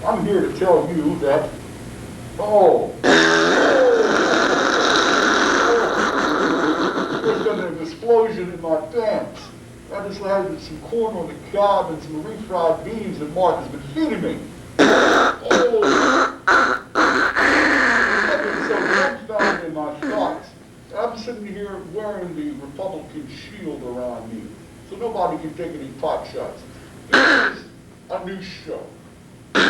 I'm here to tell you that, there's been an explosion in my pants. I just had some corn on the cob and some refried beans that Mark has been feeding me. I've been so dumbfounded in my thoughts. I'm sitting here wearing the Republican shield around me, so nobody can take any pot shots. This is a new show. You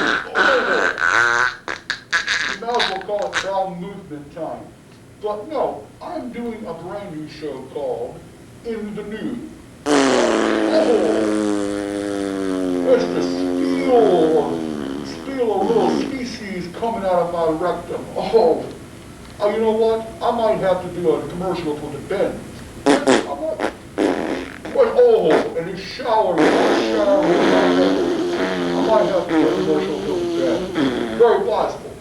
might as well call it Brown Movement time. But no, I'm doing a brand new show called In the Nude. It's the spiel a little species coming out of my rectum. You know what? I might have to do a commercial for the Ben. And it's shower. I might have to do a commercial for the Ben. Very possible.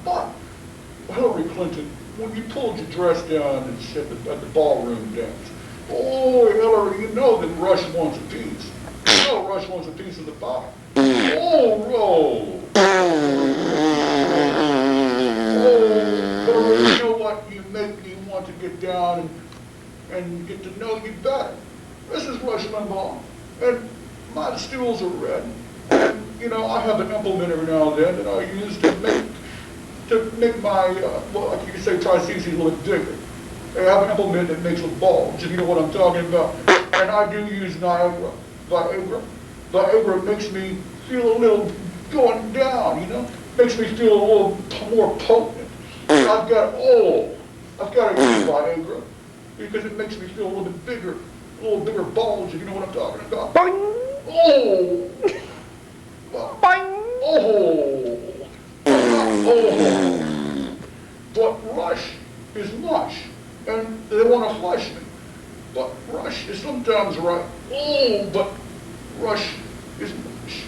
But Hillary Clinton, when you pulled your dress down and said at the ballroom dance, Hillary, you know that Rush wants a piece. You know Rush wants a piece of the pie. Hillary, you know what? You make me want to get down and get to know you better. This is Rush Limbaugh, and my stools are red. And, I have an implement every now and then that I use to make my, like you could say, triceces a little bit bigger. I have an implement that makes a bulge, if you know what I'm talking about. And I do use Viagra. Viagra makes me feel a little going down, Makes me feel a little more potent. I've got to use Viagra because it makes me feel a little bit bigger, a little bigger bulge, if you know what I'm talking about. Boing! Boing! But Rush is mush, and they want to flush me. But Rush is sometimes right. But Rush is mush.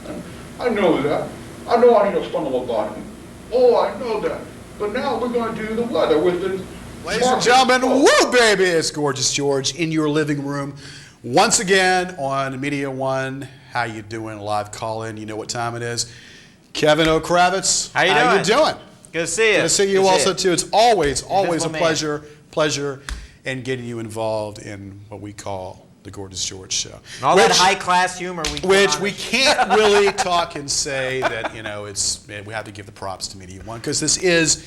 And I know that. I know I need a funnel lobotomy. I know that. But now we're going to do the weather with the... Ladies and gentlemen, woo baby, it's Gorgeous George in your living room. Once again on Media One. How you doing? Live call-in. You know what time it is. Kevin O'Kravitz. How you doing? Good to see you. Good to see you also too. It's always a pleasure in getting you involved in what we call the Gorgeous George Show. And all that high-class humor we can't really talk and say that, we have to give the props to Media One because this is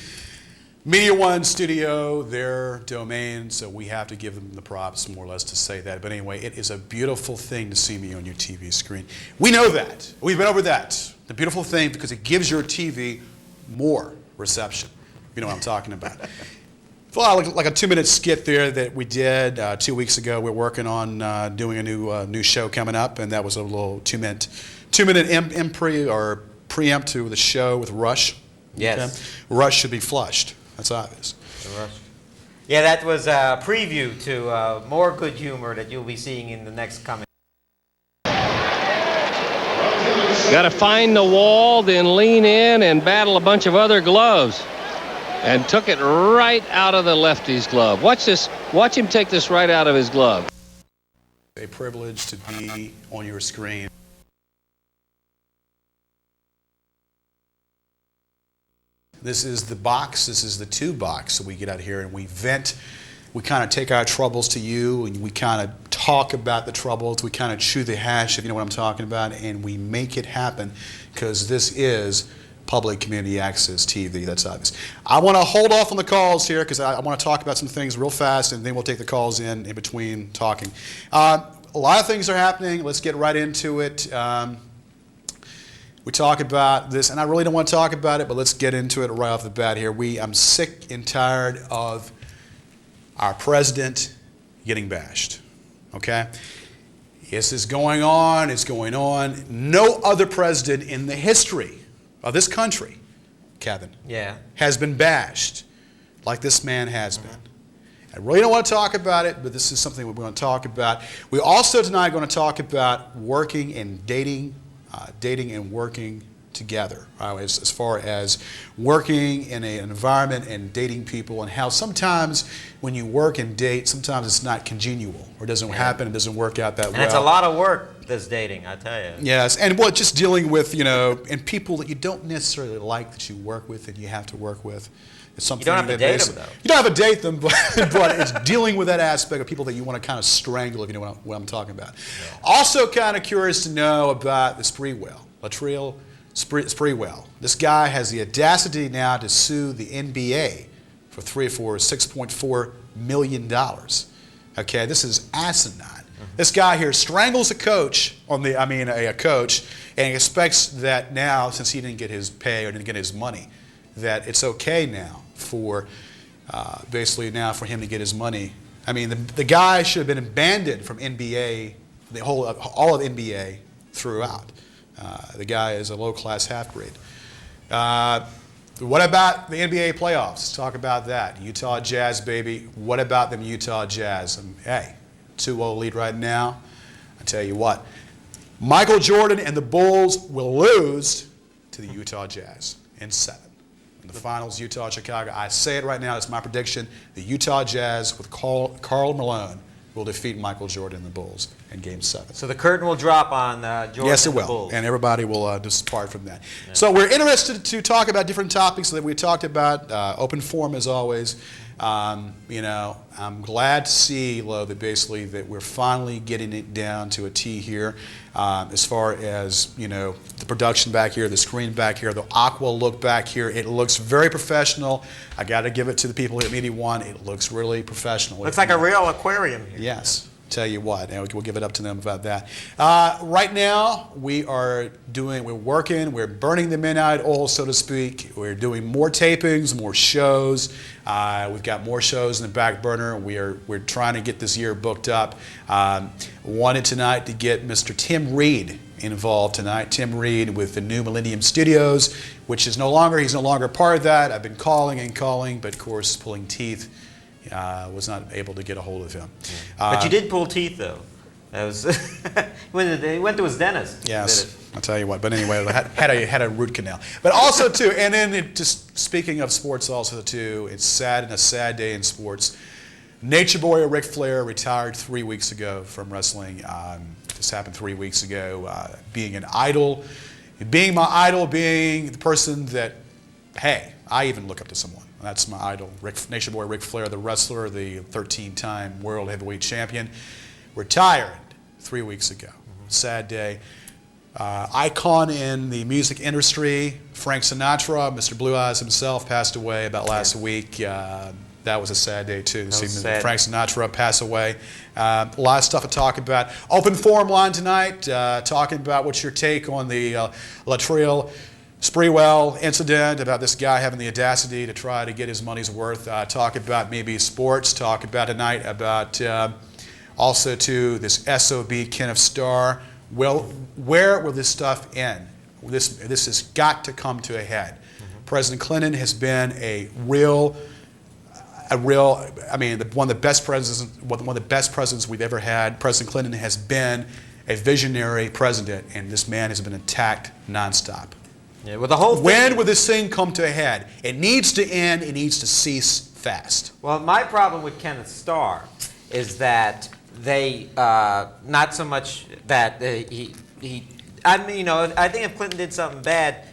Media One Studio, their domain, so we have to give them the props more or less to say that. But anyway, it is a beautiful thing to see me on your TV screen. We know that. We've been over that. The beautiful thing because it gives your TV more reception. You know what I'm talking about. Like a 2-minute skit there that we did 2 weeks ago. We're working on doing a new show coming up, and that was a little 2-minute preempt to the show with Rush. Yes. Okay? Rush should be flushed. That's obvious. Yeah, that was a preview to more good humor that you'll be seeing in the next coming. Got to find the wall, then lean in and battle a bunch of other gloves. And took it right out of the lefty's glove. Watch this. Watch him take this right out of his glove. A privilege to be on your screen. This is the box. This is the tube box. So we get out here and we vent. We kind of take our troubles to you, and we kind of talk about the troubles. We kind of chew the hash, if you know what I'm talking about, and we make it happen because this is public community access TV. That's obvious. I want to hold off on the calls here because I want to talk about some things real fast, and then we'll take the calls in between talking. A lot of things are happening. Let's get right into it. We talk about this, and I really don't want to talk about it, but let's get into it right off the bat here. I'm sick and tired of our president getting bashed, okay? This is going on, it's going on. No other president in the history of this country, Kevin, has been bashed like this man has been. I really don't want to talk about it, but this is something we're going to talk about. We also tonight are going to talk about working and dating and working together, as far as working in an environment and dating people, and how sometimes when you work and date, sometimes it's not congenial or doesn't happen, it doesn't work out that well. And it's a lot of work, this dating, I tell you. Yes, and what just dealing with, and people that you don't necessarily like that you work with and you have to work with. It's something You don't have to date them, though. You don't have to date them, but it's dealing with that aspect of people that you want to kind of strangle, if you know what I'm talking about. Yeah. Also kind of curious to know about the Sprewell, Latrell Sprewell. This guy has the audacity now to sue the NBA for $6.4 million. Okay, this is asinine. This guy here strangles a coach a coach, and he expects that now, since he didn't get his pay or didn't get his money, that it's okay now for basically now for him to get his money. I mean, the guy should have been abandoned from NBA, all of NBA throughout. The guy is a low-class half-breed. What about the NBA playoffs? Let's talk about that. Utah Jazz, baby. What about them Utah Jazz? Hey, 2-0 lead right now. I tell you what, Michael Jordan and the Bulls will lose to the Utah Jazz in 7. In the finals, Utah-Chicago. I say it right now, it's my prediction. The Utah Jazz with Karl Malone will defeat Michael Jordan and the Bulls in Game 7. So the curtain will drop on Jordan yes, it and the will, Bulls. and everybody will depart from that. Yeah. So we're interested to talk about different topics that we talked about. Open forum as always. I'm glad to see, Lo, that basically that we're finally getting it down to a T here. As far as the production back here, the screen back here, the aqua look back here, it looks very professional. I got to give it to the people here at Media One. It looks really professional. Looks like a real aquarium here. Yes. Tell you what, and we'll give it up to them about that. Right now, we're working, we're burning the midnight oil, so to speak. We're doing more tapings, more shows. We've got more shows in the back burner. We're trying to get this year booked up. Wanted tonight to get Mr. Tim Reed involved tonight. Tim Reed with the new Millennium Studios, which he's no longer part of that. I've been calling, but of course, pulling teeth. Was not able to get a hold of him. But you did pull teeth, though. That was he went to his dentist. Yes, I'll tell you what. But anyway, had a root canal. But also too, and then just speaking of sports, also too, it's sad and a sad day in sports. Nature Boy Ric Flair retired 3 weeks ago from wrestling. This happened 3 weeks ago. Being an idol, being my idol, being the person that, hey, I even look up to someone. That's my idol, Nature Boy Ric Flair, the wrestler, the 13-time World Heavyweight Champion, retired 3 weeks ago. Sad day. Icon in the music industry, Frank Sinatra, Mr. Blue Eyes himself, passed away about last week. That was a sad day, too, to see Frank Sinatra pass away. A lot of stuff to talk about. Open forum line tonight, talking about what's your take on the Latrell Sprewell incident, about this guy having the audacity to try to get his money's worth. Talk about maybe sports. Talk about tonight about also to this SOB Kenneth Starr. Well, where will this stuff end? This has got to come to a head. President Clinton has been one of the best presidents we've ever had. President Clinton has been a visionary president, and this man has been attacked nonstop. Yeah, well, the whole thing, when will this thing come to a head? It needs to end. It needs to cease fast. Well, my problem with Kenneth Starr is that they not so much that I think if Clinton did something bad,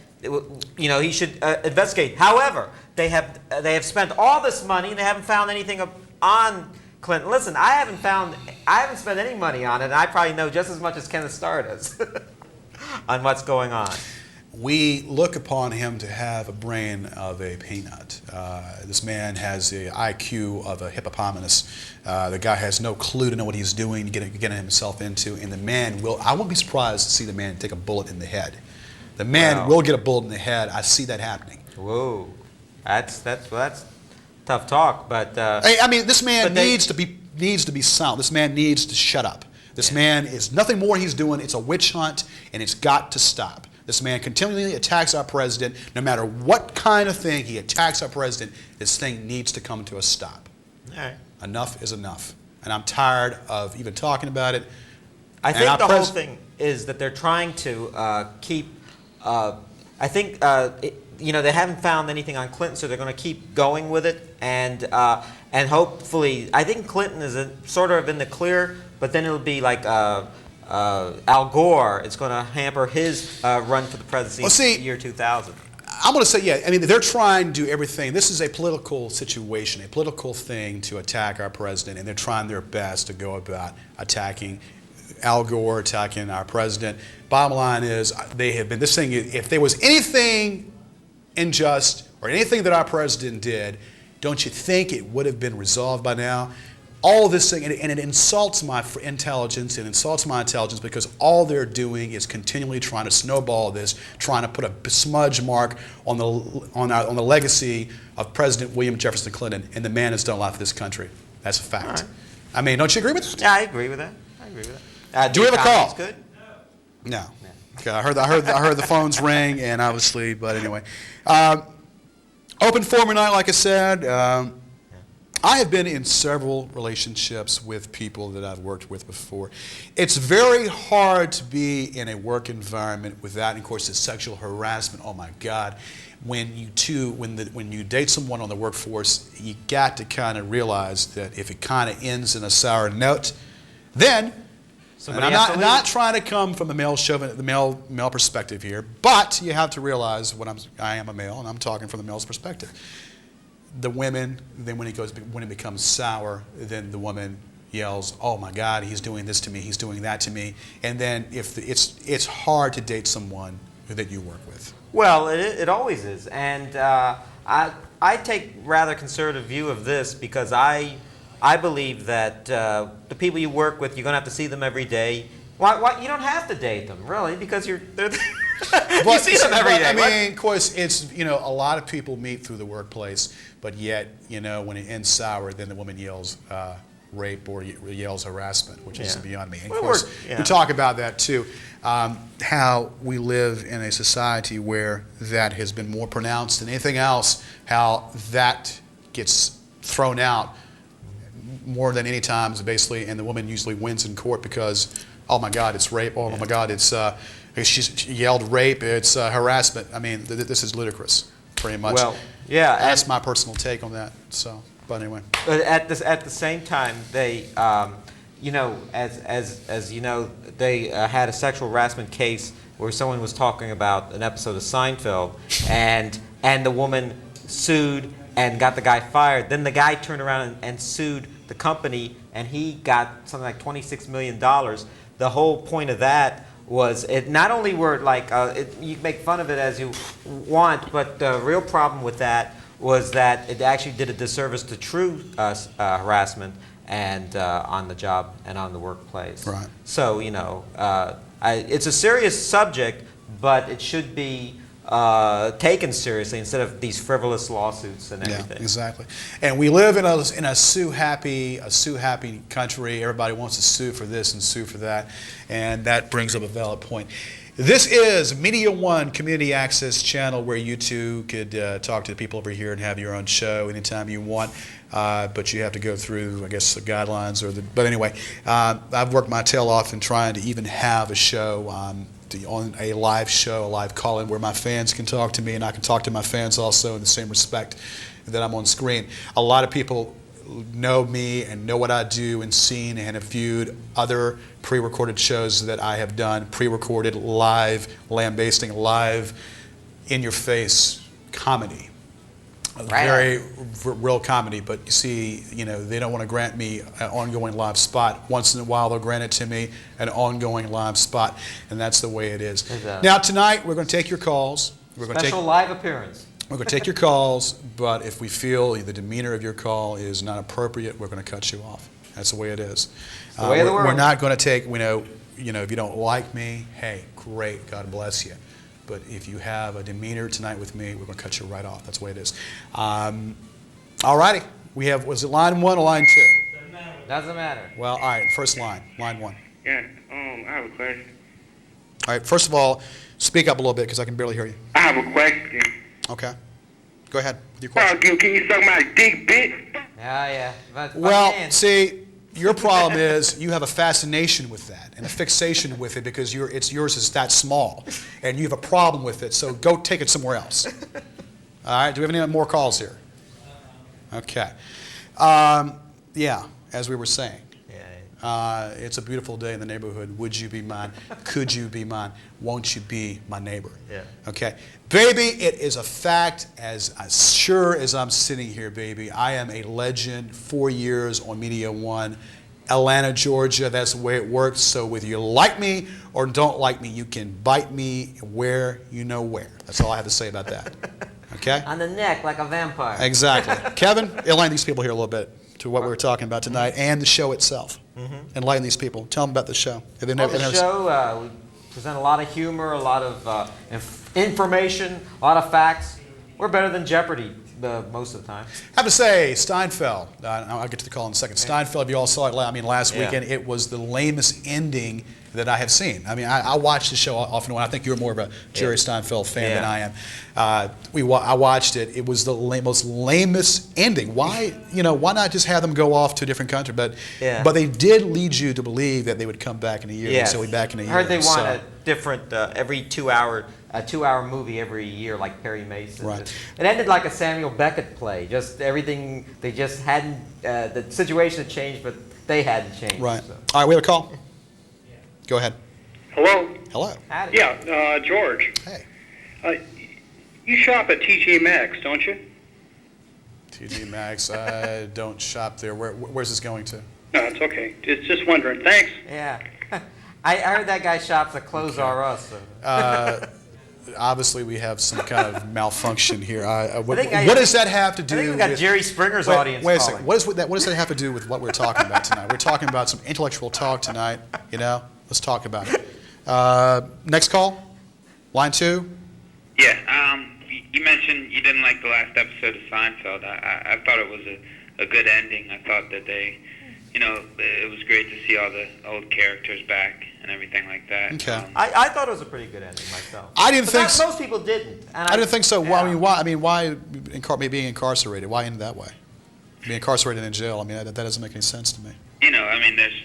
he should investigate. However, they have spent all this money and they haven't found anything on Clinton. Listen, I haven't spent any money on it, and I probably know just as much as Kenneth Starr does on what's going on. We look upon him to have a brain of a peanut. This man has the IQ of a hippopotamus. The guy has no clue to know what he's doing, getting himself into, and the man will, I won't be surprised to see the man take a bullet in the head. The man will get a bullet in the head. I see that happening. Whoa. That's tough talk, but this man needs to be silent. This man needs to shut up. This man is nothing more he's doing. It's a witch hunt, and it's got to stop. This man continually attacks our president. No matter what kind of thing he attacks our president, this thing needs to come to a stop. All right. Enough is enough. And I'm tired of even talking about it. I think the whole thing is that they're trying to keep, I think they haven't found anything on Clinton, so they're going to keep going with it, and hopefully, I think Clinton is sort of in the clear, but then it'll be like Al Gore. It's going to hamper his run for the presidency in the year 2000. I'm going to say, yeah, I mean, they're trying to do everything. This is a political situation, a political thing to attack our president, and they're trying their best to go about attacking Al Gore, attacking our president. Bottom line is, they have been, this thing, if there was anything unjust or anything that our president did, don't you think it would have been resolved by now? All of this thing, and it insults my intelligence, it insults my intelligence because all they're doing is continually trying to snowball this, trying to put a smudge mark on the legacy of President William Jefferson Clinton, and the man has done a lot for this country. That's a fact. Right. I mean, don't you agree with that? Yeah, I agree with that. Do we have a call? Good? No. Okay, I heard the phones ring, and obviously, but anyway. Open forum tonight, like I said. I have been in several relationships with people that I've worked with before. It's very hard to be in a work environment without, and of course, the sexual harassment. Oh my God. When you date someone on the workforce, you got to kind of realize that if it kind of ends in a sour note, then, and I'm not trying to come from the male perspective here, but you have to realize I am a male, and I'm talking from the male's perspective. The women, then when it becomes sour, then the woman yells, "Oh my God, he's doing this to me, he's doing that to me," and then it's hard to date someone that you work with. Well, it always is, and I take rather conservative view of this because I believe that the people you work with, you're going to have to see them every day. Why you don't have to date them really because you see them every day. I mean, of course, it's a lot of people meet through the workplace, but yet when it ends sour, then the woman yells rape or yells harassment, which is beyond me. And of course, we talk about that too. How we live in a society where that has been more pronounced than anything else. How that gets thrown out more than any times, basically, and the woman usually wins in court because, oh my God, it's rape. Oh my God, she yelled rape. It's harassment. I mean, this is ludicrous, pretty much. Well, yeah, that's my personal take on that. So, but anyway. But at the same time, they, as you know, they had a sexual harassment case where someone was talking about an episode of Seinfeld, and the woman sued and got the guy fired. Then the guy turned around and sued the company, and he got something like $26 million. The whole point of that was it not only were you make fun of it as you want, but the real problem with that was that it actually did a disservice to true harassment and on the job and on the workplace. Right. So it's a serious subject, but it should be taken seriously instead of these frivolous lawsuits and everything. Yeah, exactly. And we live in a sue happy country. Everybody wants to sue for this and sue for that, and that brings up a valid point. This is Media One Community Access Channel, where you too could talk to the people over here and have your own show anytime you want. But you have to go through, I guess, the guidelines But anyway, I've worked my tail off in trying to even have a show on a live show, a live call-in, where my fans can talk to me and I can talk to my fans also in the same respect that I'm on screen. A lot of people know me and know what I do and seen and have viewed other pre-recorded shows that I have done, pre-recorded, live, lambasting, live, in-your-face comedy. Very real comedy, but you see, they don't want to grant me an ongoing live spot. Once in a while, they'll grant it to me, an ongoing live spot, and that's the way it is. Now, tonight, we're going to take your calls. Special live appearance. We're going to take your calls, but if we feel the demeanor of your call is not appropriate, we're going to cut you off. That's the way it is. The way of the world. We're not going to take, if you don't like me, hey, great, God bless you. But if you have a demeanor tonight with me, we're going to cut you right off. That's the way it is. All righty. We have, was it line 1 or line 2? Doesn't matter. Well, all right, first line 1. Yeah, I have a question. All right, first of all, speak up a little bit because I can barely hear you. I have a question. Okay. Go ahead with your question. Can you suck my dick, bitch? Yeah. But Well, see, Your problem is you have a fascination with that and a fixation with it because yours is that small, and you have a problem with it. So go take it somewhere else. All right. Do we have any more calls here? Okay. Yeah. As we were saying. It's a beautiful day in the neighborhood. Would you be mine? Could you be mine? Won't you be my neighbor? Yeah. Okay. Baby, it is a fact, as sure as I'm sitting here, baby. I am a legend, 4 years on Media One. Atlanta, Georgia, that's the way it works. So whether you like me or don't like me, you can bite me where you know where. That's all I have to say about that. Okay? On the neck like a vampire. Exactly. Kevin, enlighten these people here a little bit to what we were talking about tonight and the show itself. Enlighten these people. Tell them about the show. If they Well, never- the show, we present a lot of humor, a lot of information, a lot of facts. We're better than Jeopardy most of the time. I have to say, Steinfeld, I'll get to the call in a second. Steinfeld, if you all saw it, last weekend, it was the lamest ending that I have seen. I mean, I watch the show often when I think you're more of a Jerry Steinfeld fan than I am. I watched it. It was the most lamest ending. Why not just have them go off to a different country? But they did lead you to believe that they would come back in a year. Yes. So we'll be back in a year. I heard they want a different, every 2-hour movie every year, like Perry Mason. Right. It ended like a Samuel Beckett play. Just everything, they just hadn't, the situation had changed, but they hadn't changed. Right. So. All right, we have a call. Go ahead. Hello? Hello. Howdy. Yeah, George. Hey. You shop at TJ Maxx, don't you? TJ Maxx, I don't shop there. Where's this going to? No, it's okay. Just wondering. Thanks. Yeah. I heard that guy shops at Clothes R Us. So. Obviously, we have some kind of malfunction here. What think does that have to do I think we got with... Jerry Springer's Wait, audience wait a calling. second. What does that have to do with what we're talking about tonight? We're talking about some intellectual talk tonight, you know? Let's talk about it. Next call. Line 2. Yeah, you mentioned you didn't like the last episode of Seinfeld. I thought it was a good ending. I thought that they, it was great to see all the old characters back and everything like that. Okay. I thought it was a pretty good ending myself. I didn't But think not- so. most people didn't. And I didn't think so. Yeah. I mean, why being incarcerated? Why end that way? Being incarcerated in jail, I mean, that doesn't make any sense to me.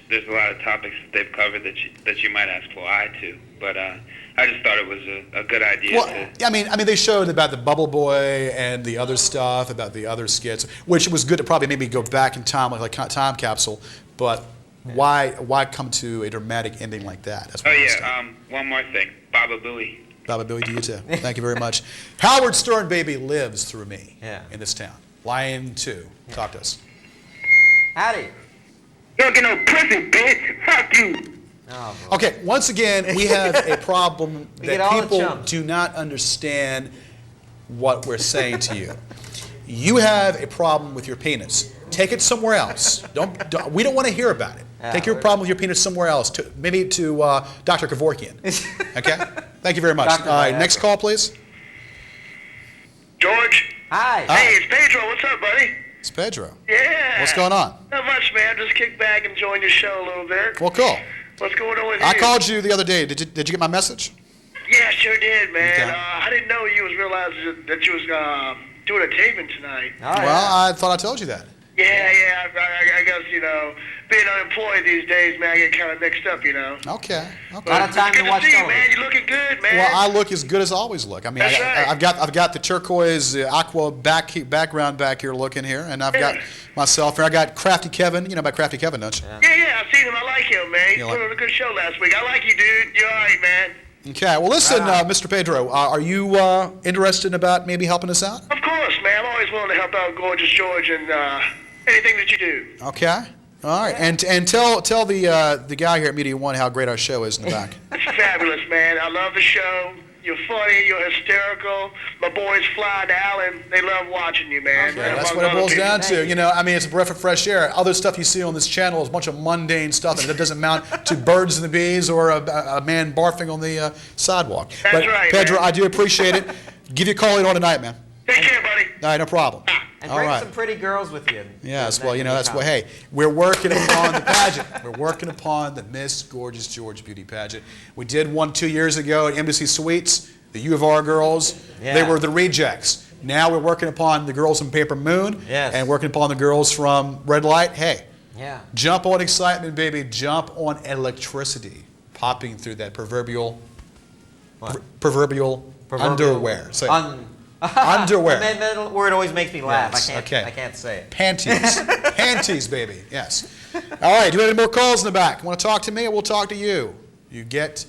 There's a lot of topics that they've covered that you might ask why to, but I just thought it was a good idea. Well, I mean, they showed about the Bubble Boy and the other stuff, about the other skits, which was good to probably maybe go back in time, like a time capsule. But why come to a dramatic ending like that? That's what I understand. One more thing, Baba Booey. Baba Booey to you too. Thank you very much. Howard Stern, baby, lives through me in this town. Line 2. Talk to us. Howdy. You don't get no pussy, bitch. Fuck you. Oh, boy. Okay, once again, we have a problem We get that all the people chums. do not understand what we're saying to you. You have a problem with your penis. Take it somewhere else. We don't want to hear about it. Take your problem with your penis somewhere else, maybe to Dr. Kevorkian. Okay? Thank you very much. Dr. All right, Viagra. next call, please. George? Hi. Hey, it's Pedro. What's up, buddy? It's Pedro. Yeah. What's going on? Not much, man. Just kick back, enjoying your show a little bit. Well, cool. What's going on with you? I called you the other day. Did you get my message? Yeah, sure did, man. Okay. I didn't know you was realizing that you was doing a taping tonight. Oh, yeah. Well, I thought I told you that. Yeah. I guess, being unemployed these days, man, I get kind of mixed up, Okay. Lot of time It's to good watch see you, television. man. You're looking good, man. Well, I look as good as I always look. I mean, That's right. I've got the turquoise aqua background back here looking here, and I've got myself here. I got Crafty Kevin. You know about Crafty Kevin, don't you? Yeah, I've seen him. I like him, man. He You put like- on a good show last week. I like you, dude. You're all right, man. Okay. Well, listen, Mr. Pedro, are you interested about maybe helping us out? Of course, man. I'm always willing to help out Gorgeous George and anything that you do. Okay. All right. And tell the guy here at Media One how great our show is in the back. It's fabulous, man. I love the show. You're funny. You're hysterical. My boys Fly and Alan, they love watching you, man. Yeah, And that's among what it other boils people. down to. It's a breath of fresh air. Other stuff you see on this channel is a bunch of mundane stuff that doesn't amount to birds and the bees or a man barfing on the sidewalk. That's But right, Pedro, man. I do appreciate it. Give you a call later on tonight, man. Take care, buddy. All right, no problem. And All bring right. some pretty girls with you. Yes, well, that's what, hey, we're working upon the pageant. We're working upon the Miss Gorgeous George Beauty Pageant. We did one 2 years ago at Embassy Suites, the U of R girls. Yeah. They were the rejects. Now we're working upon the girls from Paper Moon Yes. and working upon the girls from Red Light. Hey, Yeah. Jump on excitement, baby. Jump on electricity popping through that proverbial What? proverbial underwear. Say underwear. That word always makes me laugh. Yes, I okay. can't say it. Panties. Panties, baby. Yes. All right. Do you have any more calls in the back? Want to talk to me or we'll talk to you? You get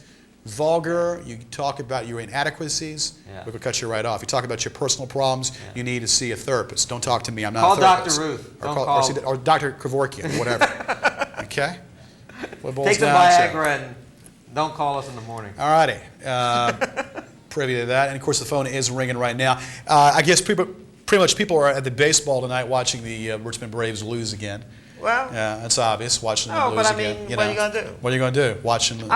vulgar. You talk about your inadequacies. Yeah. We could cut you right off. You talk about your personal problems. Yeah. You need to see a therapist. Don't talk to me. I'm not Call a therapist. Dr. Ruth. Or, Don't call, call- or Dr. Kevorkian, whatever. Okay? What it boils Take some down to. Viagra and don't call us in the morning. All righty. Privy to that. And of course, the phone is ringing right now. I guess pretty much people are at the baseball tonight watching the Richmond Braves lose again. Well, Yeah, that's obvious. Watching them No, lose but I again. mean, what are you gonna do? What are you going to do? Watching them.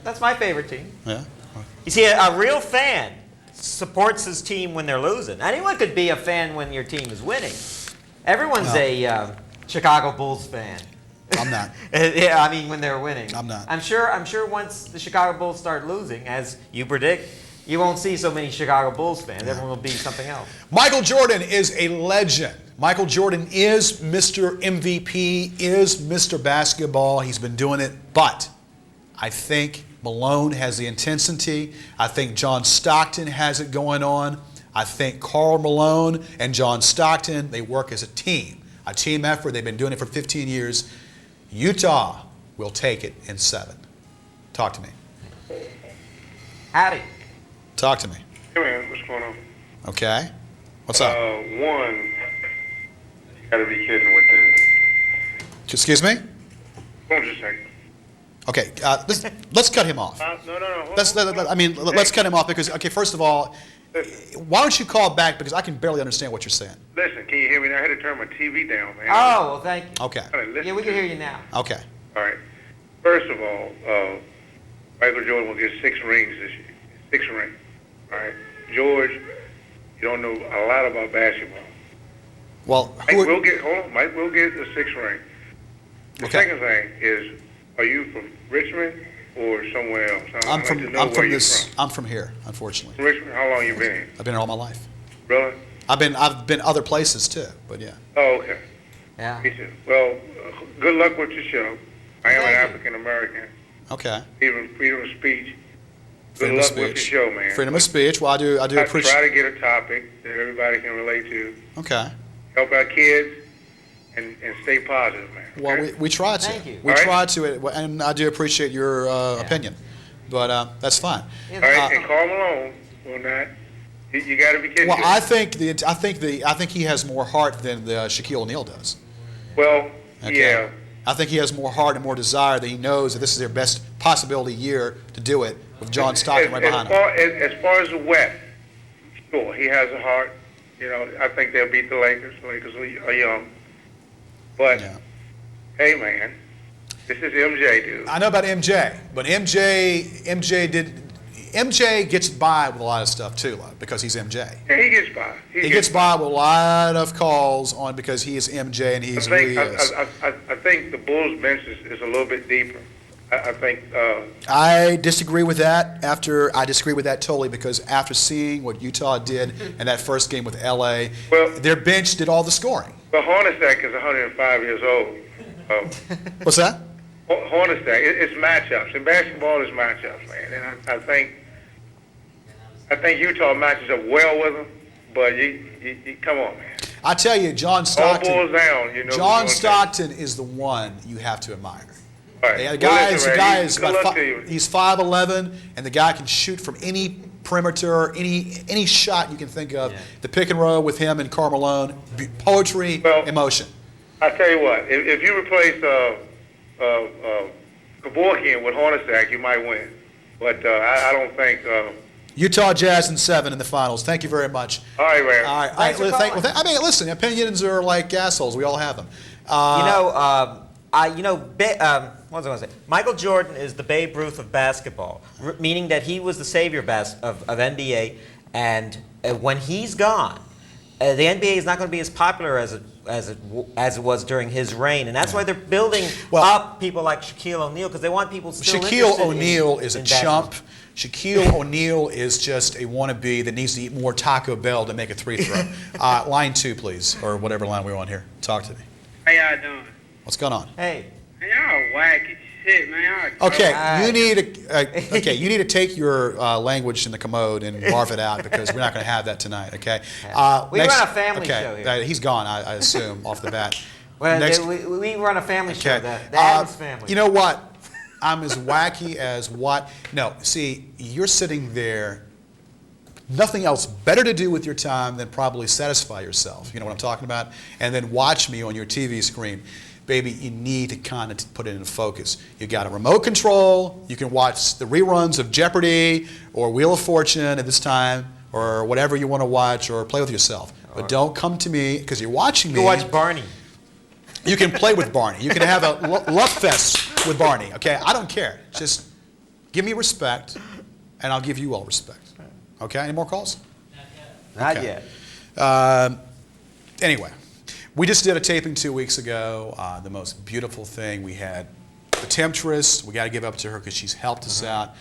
that's my favorite team. Yeah. You see, a real fan supports his team when they're losing. Anyone could be a fan when your team is winning. Everyone's No. a Chicago Bulls fan. I'm not. Yeah, I mean when they're winning. I'm not. I'm sure once the Chicago Bulls start losing, as you predict, you won't see so many Chicago Bulls fans. Everyone will be something else. Michael Jordan is a legend. Michael Jordan is Mr. MVP, is Mr. Basketball. He's been doing it, but I think Malone has the intensity. I think John Stockton has it going on. I think Karl Malone and John Stockton, they work as a team effort. They've been doing it for 15 years. Utah will take it in 7. Talk to me. Howdy. Talk to me. Hey man, what's going on? Okay. What's up? One, you gotta be kidding with this. Excuse me? Hold on just a second. Okay. Let's cut him off. No. Hold Let's cut him off because, okay, first of all, why don't you call back because I can barely understand what you're saying. Listen, can you hear me now? I had to turn my TV down, man. Oh, well, thank you. Okay. All right, listen Yeah, we to can hear me. you now. Okay. All right. First of all, Michael Jordan will get 6 rings this year. 6 rings. All right. George, you don't know a lot about basketball. Well, Mike will get the 6th ring. The Okay. second thing is, are you from Richmond or somewhere else? I'd I'm like from to know I'm where from you're this from. I'm from here, unfortunately. Richmond. How long you been here? I've been here all my life. Really? I've been other places too, but yeah. Oh, okay. Yeah. Me too. Well, good luck with your show. I am an Thank you. African American. Okay. Freedom of speech. Good Freedom of luck with your speech. show, man. Freedom of speech. Well, I do Try appreciate. to get a topic that everybody can relate to. Okay. Help our kids and stay positive, man. Well, okay? we try to. Thank you. We All right. try to, and I do appreciate your opinion, but that's fine. All right, and Karl Malone will not. You got to be kidding. Well, I think he has more heart than Shaquille O'Neal does. Well, Okay. yeah. I think he has more heart and more desire that he knows that this is their best possibility year to do it with John Stockton right behind him. As far as the West, sure, he has a heart. You know, I think they'll beat the Lakers. The Lakers are young. But, Yeah. hey, man, this is MJ, dude. I know about MJ, but MJ gets by with a lot of stuff too, like, because he's MJ. Yeah, he gets by. He gets by with a lot of calls on because he is MJ and he's who he is. I think the Bulls bench is a little bit deeper. I think I disagree with that. I disagree with that totally because after seeing what Utah did in that first game with LA, Well- their bench did all the scoring. but Hornacek is 105 years old. What's that? Hornacek, it's matchups. In basketball, it's matchups, man. And I think Utah matches up well with them. But you come on, man. I tell you, John All Stockton. balls down. You know. John Stockton is the one you have to admire. All right. The guy Well, is, listen, the guy man, is good about luck to you. he's 5'11", and the guy can shoot from any perimeter, any shot you can think of. Yeah. The pick and roll with him and Karl Malone, poetry, Well- emotion. I tell you what, if you replace Kevorkian with Hornacek, you might win. But I don't think. Utah Jazz in 7 in the finals. Thank you very much. All right, man. All right. Thanks for calling. I mean, listen, opinions are like assholes. We all have them. What was I going to say? Michael Jordan is the Babe Ruth of basketball, meaning that he was the savior of NBA, and when he's gone, the NBA is not going to be as popular as it was during his reign, and that's why they're building up people like Shaquille O'Neal because they want people still Shaquille interested O'Neal is a in basketball. chump. Shaquille O'Neal is just a wannabe that needs to eat more Taco Bell to make a 3 throw. Line 2, please, or whatever line we're on here. Talk to me. How y'all doing? What's going on? Hey. Man, y'all wacky shit, man. Okay, Alright. you need to take your language in the commode and barf it out because we're not going to have that tonight. Okay. We run a family show here. He's gone. I assume off the bat. Well, Next- we run a family show, Okay. the Adams family. You know what? I'm as wacky as what? No, see, you're sitting there, nothing else better to do with your time than probably satisfy yourself. You know what I'm talking about? And then watch me on your TV screen. Baby, you need to kind of put it in focus. You got a remote control. You can watch the reruns of Jeopardy or Wheel of Fortune at this time or whatever you want to watch or play with yourself. But don't come to me because you're watching me. You watch Barney. You can play with Barney. You can have a love fest with Barney, okay? I don't care. Just give me respect, and I'll give you all respect. Okay? Any more calls? Not Okay. yet. Anyway, we just did a taping 2 weeks ago. The most beautiful thing. We had the Temptress. We got to give up to her because she's helped us out.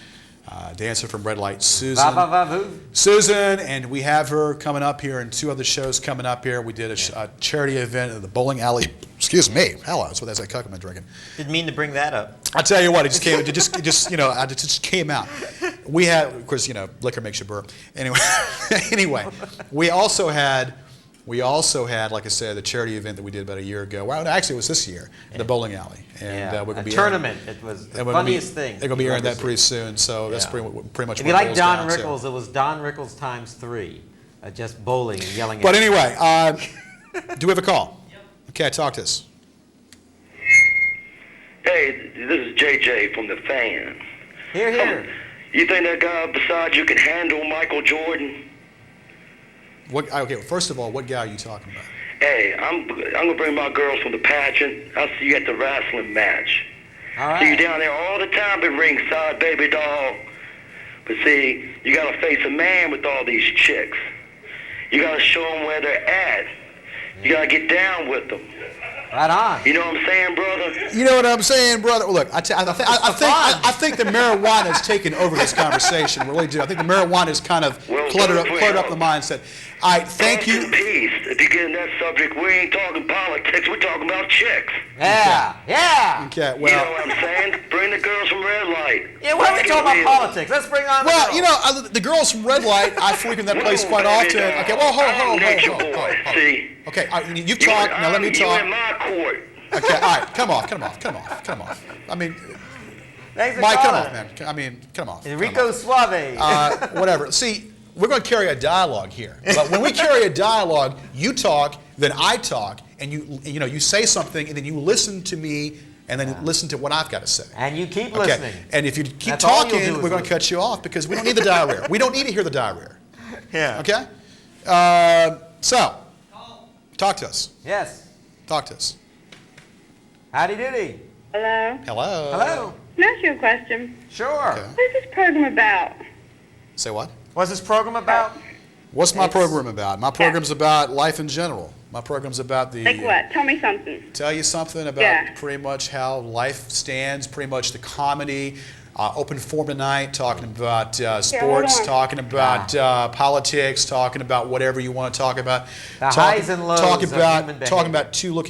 Dancer from Red Light, Susan. Va, va, va, voo. Susan, and we have her coming up here and 2 other shows coming up here. We did a charity event at the bowling alley. Excuse me. Hello. That's what that's that cock I'm drinking. Didn't mean to bring that up. I tell you what, it just came. It just came out. We had, of course, liquor makes you burp. Anyway, we also had, like I said, the charity event that we did about a year ago. Well, actually, it was this year, in the bowling alley, and we're going a to be tournament. It was the funniest thing. They're going to be airing that pretty soon, so that's pretty much. If what you it like boils Don down to. Rickles, it was Don Rickles times 3, just bowling and yelling at. But anyway, do we have a call? Yep. Okay, talk to us. Hey, this is JJ from The Fan. Here. You think that guy beside you can handle Michael Jordan? Okay, first of all, what guy are you talking about? Hey, I'm gonna bring my girls from the pageant. I'll see you at the wrestling match. All See you right. down there all the time at ringside, baby doll. But see, you gotta face a man with all these chicks. You gotta show them where they're at. You gotta get down with them. Right on. You know what I'm saying, brother? You know what I'm saying, brother? Look, I think the marijuana has taken over this conversation. Really do. I think the marijuana has kind of cluttered up the mindset. All right, thank you. Peace. If you get in that subject, we ain't talking politics. We're talking about chicks. Yeah. Okay, You well. know what I'm saying? Bring the girls from Red Light. Yeah, why are we talking about politics? Let's bring on the Well, girls. the girls from Red Light, I frequent that place quite often. Okay, well, hold. See? Okay, you talk, now let me You talk. in my court. Okay, all right, come off. I mean, Thanks for Mike, come calling. on, man. I mean, come on. Enrico Suave. Whatever. See, we're going to carry a dialogue here. But when we carry a dialogue, you talk, then I talk, and you say something, and then you listen to me, and then listen to what I've got to say. And you keep Okay. listening. And if you keep That's all you'll talking, do is we're going to listen. cut you off because we don't need the diarrhea. We don't need to hear the diarrhea. Yeah. Okay? So, talk to us. Yes. Talk to us. Howdy doody. Hello? Hello. Can I ask you a question? Sure. Okay. What is this program about? Say what? What's this program about? What's my It's- program about? My program's about life in general. My program's about the... Like what? Tell me something. Tell you something about Yeah. pretty much how life stands, pretty much the comedy, open forum tonight, talking about sports, on. talking about politics, talking about whatever you want to talk about. The highs and lows talking of about, human behavior. talking about two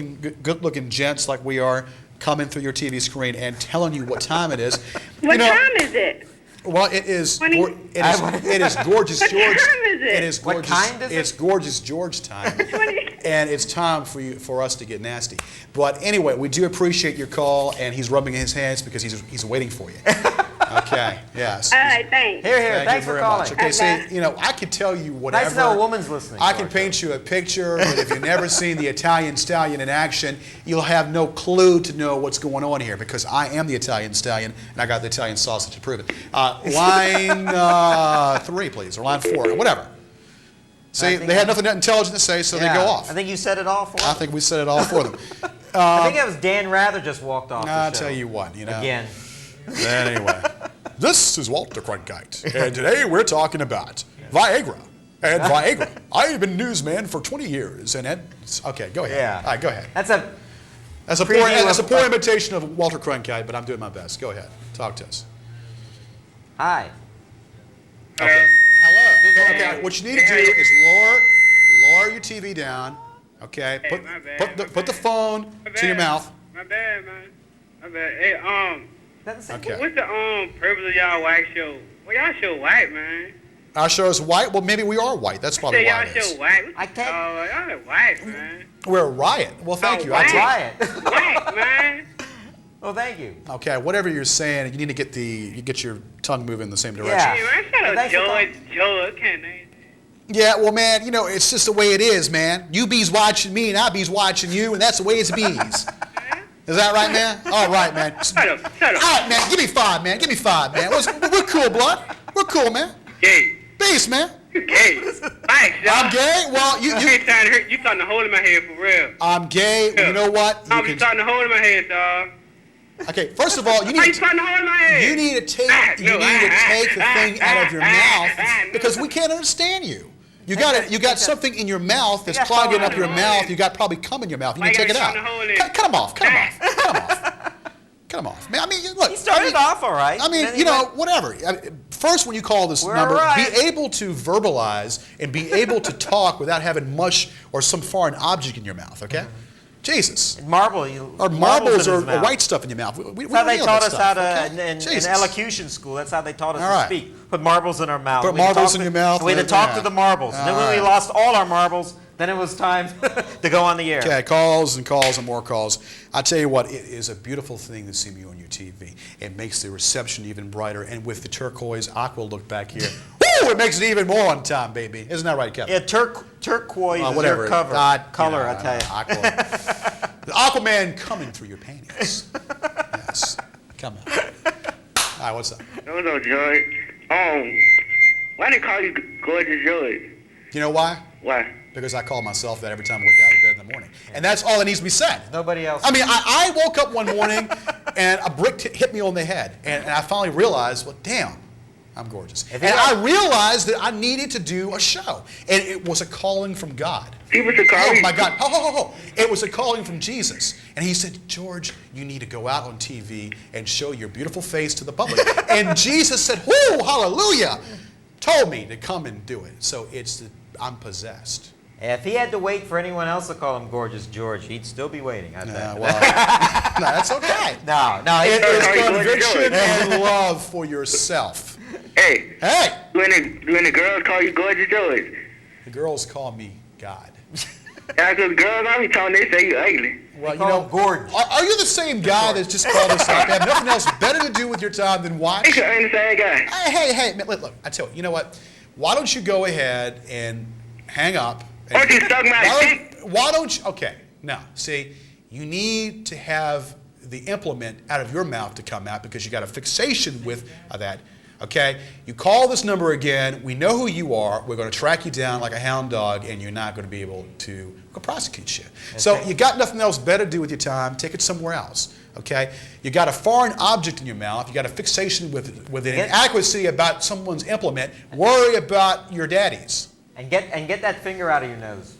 good-looking gents like we are coming through your TV screen and telling you what time it is. What time is it? Well, it is. 20 It is gorgeous What George. time is it? It is What gorgeous. kind is it? It's gorgeous George time. 20 And it's time for us to get nasty. But anyway, we do appreciate your call, and he's rubbing his hands because he's waiting for you. Okay. Yes. All right, thanks. Here. Thank Thanks you for very calling. much. Okay, Okay. see, I could tell you whatever. Nice to know a woman's listening. I to can our paint you a picture, but if you've never seen the Italian Stallion in action, you'll have no clue to know what's going on here because I am the Italian Stallion, and I got the Italian sausage to prove it. Line 3, please, or line 4, whatever. See, they had nothing intelligent to say, so they go off. I think you said it all for I them. think we said it all for them. I think it was Dan Rather just walked off the I'll show. tell you what, Again. Anyway, this is Walter Cronkite, and today we're talking about Viagra. And Viagra. I've been newsman for 20 years, and okay, go ahead. Yeah. All right, go ahead. That's a That's a preview poor of- imitation of Walter Cronkite, but I'm doing my best. Go ahead. Talk to us. hi. Okay. Hello. Okay. What you need to do is lower your TV down. Okay. Hey, my bad. Put the phone to your mouth. My bad, man. My bad. Hey, Doesn't say Okay. what's the purpose of y'all white show? Well, y'all show white, man. Our show is white. Well, maybe we are white. That's Say probably y'all why it is. show white. I can't- Y'all white, man. We're a riot. Well, thank Oh, you. I'll white. take- Riot. White, man. Well, thank you. Okay, whatever you're saying, you need to get your tongue moving in the same direction. Yeah. Hey, man, shut up, Thanks for George. Can't name Yeah, well, man, it's just the way it is, man. You bees watching me, and I bees watching you, and that's the way it's bees. Is that right, man? All right, man. Shut up. All right, man. Give me 5, man. Give me 5, man. We're cool, blood. We're cool, man. Gay. Peace, man. You gay. Thanks, y'all. I'm gay. Well, You ain't trying to hurt. You starting to hold in my head for real. I'm gay. You know what? I'm just starting to hold in my head, dog. Okay, first of all, you Why you need starting to hold in my head? you need to take the thing out of your mouth because we can't understand you. You got something in your mouth that's clogging up your mouth. You got probably cum in your mouth. You need to take it out. Cut them off. Cut them off. Cut them off. Cut them off. Man, I mean, look. He started off all right. I mean, Then he went- whatever. First, when you call this We're number, all right. be able to verbalize and be able to talk without having mush or some foreign object in your mouth. Okay. Jesus. Marble. Or marbles in or his mouth. white stuff in your mouth. We That's how they don't taught need us that how stuff, to, okay? in Jesus. elocution school, that's how they taught us All to right. speak. Put marbles in our mouth. Put We had to marbles talk in to- your mouth, We had to let- talk yeah. to the marbles. And then when we All right. lost all our marbles, then it was time to go on the air. Okay, calls and calls and more calls. I tell you what, it is a beautiful thing to see you on your TV. It makes the reception even brighter. And with the turquoise aqua look back here, woo, it makes it even more on time, baby. Isn't that right, Kevin? Yeah, turquoise is whatever. your cover. God, color, you know, I tell you. Aqua. The Aquaman coming through your panties. Yes. Come on. All right, what's up? No, George. Why they call you Gorgeous George? You know why? Why? Because I call myself that every time I wake out of bed in the morning. And that's all that needs to be said. Nobody else. I mean, I woke up one morning and a brick hit me on the head. And I finally realized, well, damn, I'm gorgeous. And I realized that I needed to do a show. And it was a calling from God. People should call Oh, you. my God. Ho. It was a calling from Jesus. And he said, George, you need to go out on TV and show your beautiful face to the public. And Jesus said, whoo, hallelujah, told me to come and do it. So I'm possessed. If he had to wait for anyone else to call him Gorgeous George, he'd still be waiting, I bet. Well, no, that's okay. No, It Hey, is George conviction George. and love for yourself. Hey, Hey, when the girls call you Gorgeous George, the girls call me God. after the girls I be telling they say you ugly. Well, call him gorgeous. Are you the same guy that's just called us like have nothing else better to do with your time than watch? They ain't the same guy. Hey, man, look, I tell you what? Why don't you go ahead and hang up? Why don't you suck my dick? Why don't you? Okay, now, see, you need to have the implement out of your mouth to come out because you got a fixation with that. Okay, you call this number again. We know who you are. We're going to track you down like a hound dog, and you're not going to be able to prosecute you. So you got nothing else better to do with your time. Take it somewhere else. Okay, you got a foreign object in your mouth. You got a fixation with an inadequacy about someone's implement. Worry about your daddies. And get that finger out of your nose.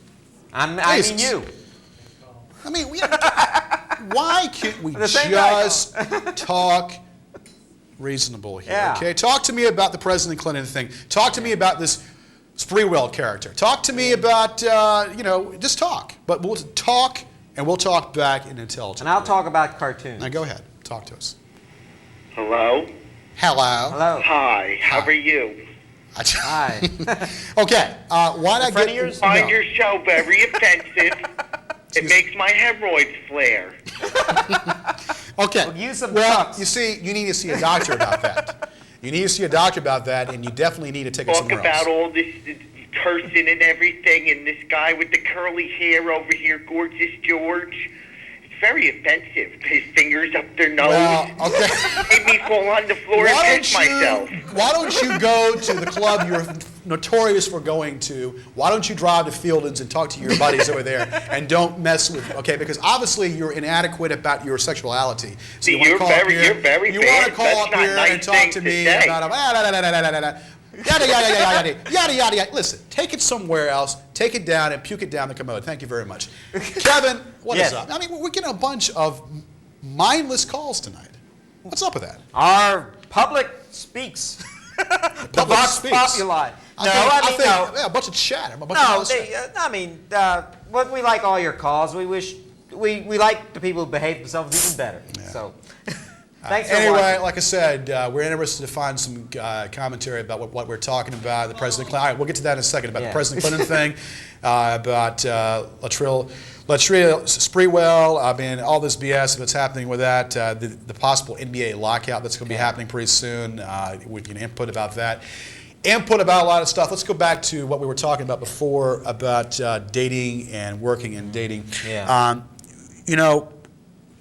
I mean Jesus. you. I mean, why can't we The same guy. just talk reasonable here? Yeah. Okay, talk to me about the President Clinton thing. Talk to me about this Spreewell character. Talk to me about just talk. But we'll talk and we'll talk back in intelligence. And I'll talk about cartoons. Now go ahead, talk to us. Hello? Hello. Hello. Hi, how are you? Hi. Okay, why not friend get of yours? Find no. your show very offensive. It makes my hemorrhoids flare. Okay. Well, use some Well, cups. you see, you need to see a doctor about that. You need to see a doctor about that, and you definitely need to take it Talk somewhere about else. all this cursing and everything, and this guy with the curly hair over here, Gorgeous George. It's very offensive. His fingers up their nose. Well, okay. Made me fall on the floor and piss myself. Why don't you go to the club you're notorious for going to? Why don't you drive to Fieldings and talk to your buddies over there and don't mess with, okay, because obviously you're inadequate about your sexuality. So See, you wanna you're call very- up here, you're very you want to bad. call That's up not here nice and talk things to to me say. about yada, yada. Listen, take it somewhere else, take it down and puke it down the commode. Thank you very much. Kevin, what is Yes. up? I mean, we're getting a bunch of mindless calls tonight. What's up with that? Our public speaks. The Public Vox speaks. Populi. I think, no. yeah, a bunch of chatter. A bunch No, of chatter. what we like all your calls. We wish we like the people who behave themselves even better. Yeah. So, thanks for Anyway, watching. like I said, we're interested to find some commentary about what we're talking about. The President Clinton. All right, we'll get to that in a second about the President Clinton thing, about Latrell Sprewell. I mean, all this BS that's happening with that, the possible NBA lockout that's going to be happening pretty soon. We can input about that. Input about a lot of stuff. Let's go back to what we were talking about before about dating and working and dating. Yeah. You know,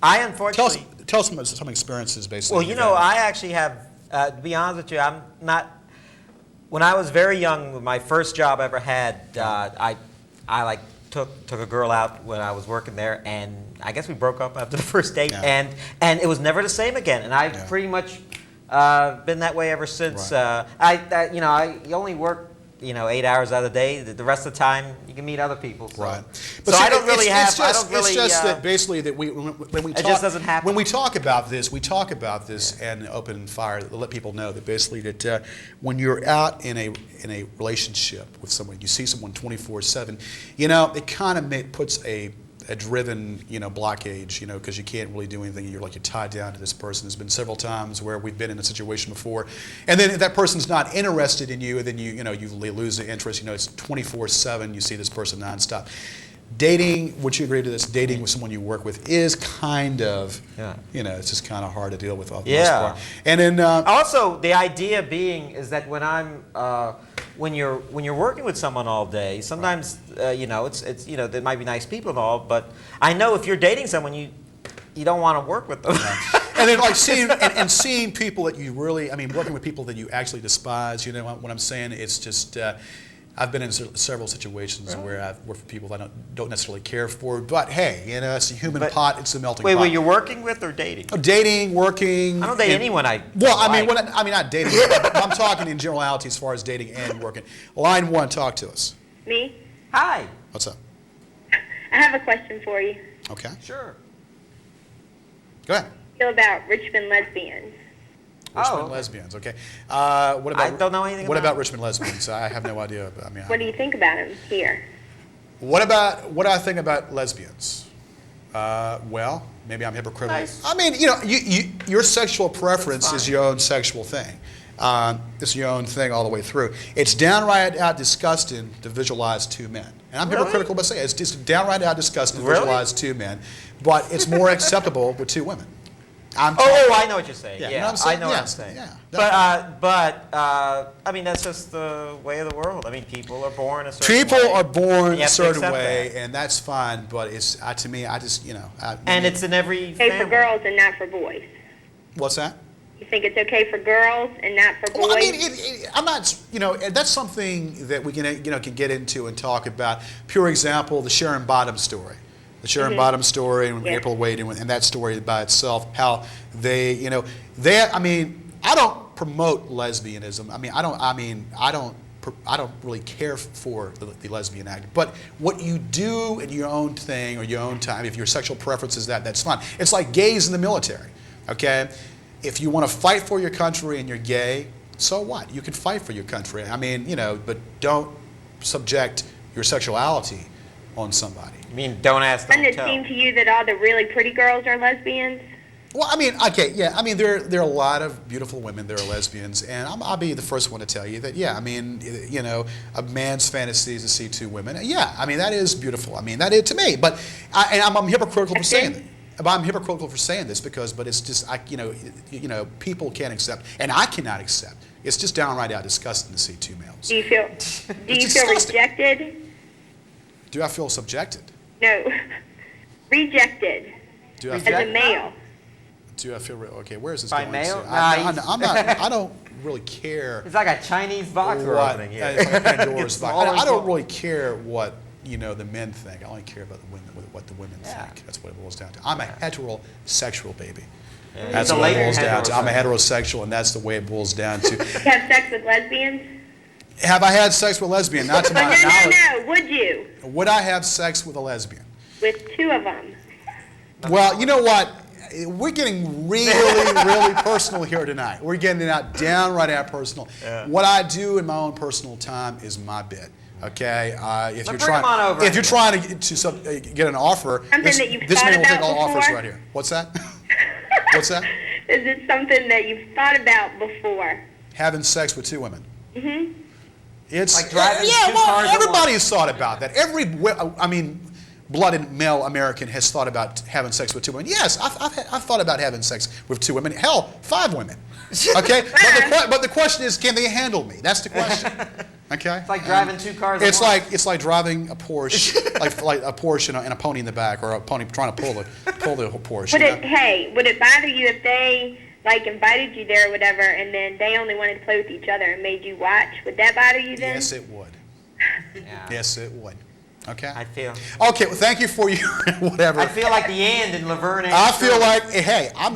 I unfortunately. Tell us some experiences, basically. Well, you know, I actually have, to be honest with you, I'm not, when I was very young, my first job I ever had, I like took a girl out when I was working there, and I guess we broke up after the first date, and it was never the same again, and I've pretty much been that way ever since. Right. I only work, 8 hours out of the day. The rest of the time, you can meet other people. So. Right. But so I don't really have. It's just that basically that when we talk, it just doesn't happen. When we talk about this, and open fire, let people know that basically that when you're out in a relationship with someone, you see someone 24/7, it kind of puts a driven, blockage, because you can't really do anything. You're tied down to this person. There's been several times where we've been in a situation before, and then if that person's not interested in you, and then you lose the interest. It's 24/7. You see this person nonstop. Dating, would you agree to this? Dating with someone you work with is kind of, it's just kind of hard to deal with. For the most part. And then also the idea being is that when I'm when you're working with someone all day, sometimes it's there might be nice people and all, but I know if you're dating someone, you don't want to work with them. And then seeing people that you really, working with people that you actually despise. What I'm saying? It's just. I've been in several situations where I've worked with people that I don't necessarily care for, but hey, it's a human pot. It's a melting pot. Wait, you're working with or dating? Oh, dating, working. I don't date anyone I. Well, like. Not dating. But I'm talking in generality as far as dating and working. Line 1, talk to us. Me? Hi. What's up? I have a question for you. Okay. Sure. Go ahead. Feel about Richmond lesbians. Richmond lesbians, okay. What about, I don't know anything What about about Richmond lesbians? I have no idea. What do you think about them here? What do I think about lesbians? Well, maybe I'm hypocritical. Nice. Your sexual preference is your own sexual thing. It's your own thing all the way through. It's downright out disgusting to visualize two men. And I'm hypocritical by saying it's just downright out disgusting to visualize two men, but it's more acceptable with two women. I know what you're saying. Yeah, you know what I'm saying? I know what I'm saying. Yeah, But that's just the way of the world. People are born a certain way. People are born You a have to certain accept way, that. and that's fine. But it's to me, I just And it's in every Okay family. for girls and not for boys. What's that? You think it's okay for girls and not for boys? Well, I'm not. That's something that we can can get into and talk about. Pure example: the Sharon Bottoms story. The Sharon Bottoms story and April Wade and that story by itself, how they, I don't promote lesbianism. I don't really care for the lesbian act. But what you do in your own thing or your own time, if your sexual preference is that's fine. It's like gays in the military, okay? If you want to fight for your country and you're gay, so what? You can fight for your country. But don't subject your sexuality on somebody. Don't ask, don't Doesn't it tell. seem to you that all the really pretty girls are lesbians? Well, there are a lot of beautiful women that are lesbians, and I'll be the first one to tell you that, a man's fantasy is to see two women. Yeah, that is beautiful. That is to me. But I'm hypocritical for saying that. But I'm hypocritical for saying this but it's just, people can't accept, and I cannot accept. It's just downright out disgusting to see two males. Do you feel disgusting. rejected? Do I feel subjected? No, rejected Do I as feel? a male. Do I feel okay? Where is this By going? mail? To? Nah, I'm not. I don't really care. It's like a Chinese box we're opening here. It's like a Pandora's It's box. smaller I and don't smaller. really care what the men think. I only care about the women, what the women think. That's what it boils down to. I'm a heterosexual baby. Yeah, That's he's a what it latent boils down to. I'm a heterosexual. heterosexual, and that's the way it boils down to. You have sex with lesbians? Have I had sex with a lesbian? Not to my knowledge. No. Would you? Would I have sex with a lesbian? With two of them? Well, you know what? We're getting really, really personal here tonight. We're getting it out downright out personal. Yeah. What I do in my own personal time is my bit. Okay, if Now you're bring trying, him on over if you're anyway. trying to get an offer, Something this, that you've this thought man will take about all offers before? right here. What's that? What's that? Is it something that you've thought about before? Having sex with 2 women. Mm-hmm. It's Like driving yeah. two Well, cars at everybody once. has thought about that. I mean, blooded male American has thought about having sex with 2 women. Yes, I've thought about having sex with 2 women. Hell, 5 women. Okay, but the question is, can they handle me? That's the question. Okay. It's like driving 2 cars. It's at once. like driving a Porsche, like a Porsche and a pony in the back, or a pony trying to pull the Porsche. Would you it? know? Hey, would it bother you if they like invited you there or whatever, and then they only wanted to play with each other and made you watch? Would that bother you then? Yes, it would. Yeah. Yes, it would. Okay. I feel. Okay. Well, thank you for your whatever. I feel like the and in Laverne. and I feel Shirley. like, hey, I'm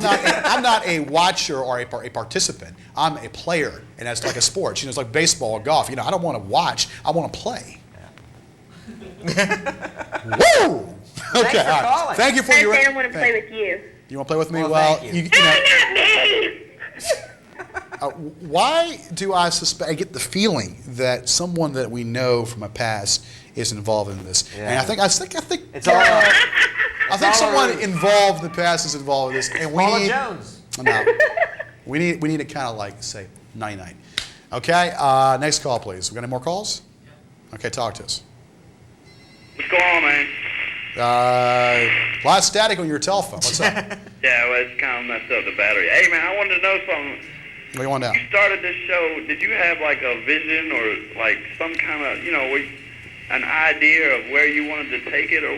not a watcher or a participant. I'm a player, and that's like a sport. You know, it's like baseball or golf. You know, I don't want to watch. I want to play. Woo! Okay. for all right. calling. Thank you for First, your. they don't want to play with you. You want to play with me? Well, Well, thank you. you No, know, not me. why do I suspect? I get the feeling that someone that we know from a past is involved in this, and Yeah. I think It's all. I think all someone around. involved in the past is involved in this, and we Paula need. Jones. No, we need to kind of like say 99. Okay, next call, please. We got any more calls? Okay, talk to us. What's going on, man? A lot of static on your telephone. What's up? What Yeah, well, it's kind of messed up the battery. Hey, man, I wanted to know something. do you want now? You started this show. Did you have like a vision or like some kind of, an idea of where you wanted to take it, or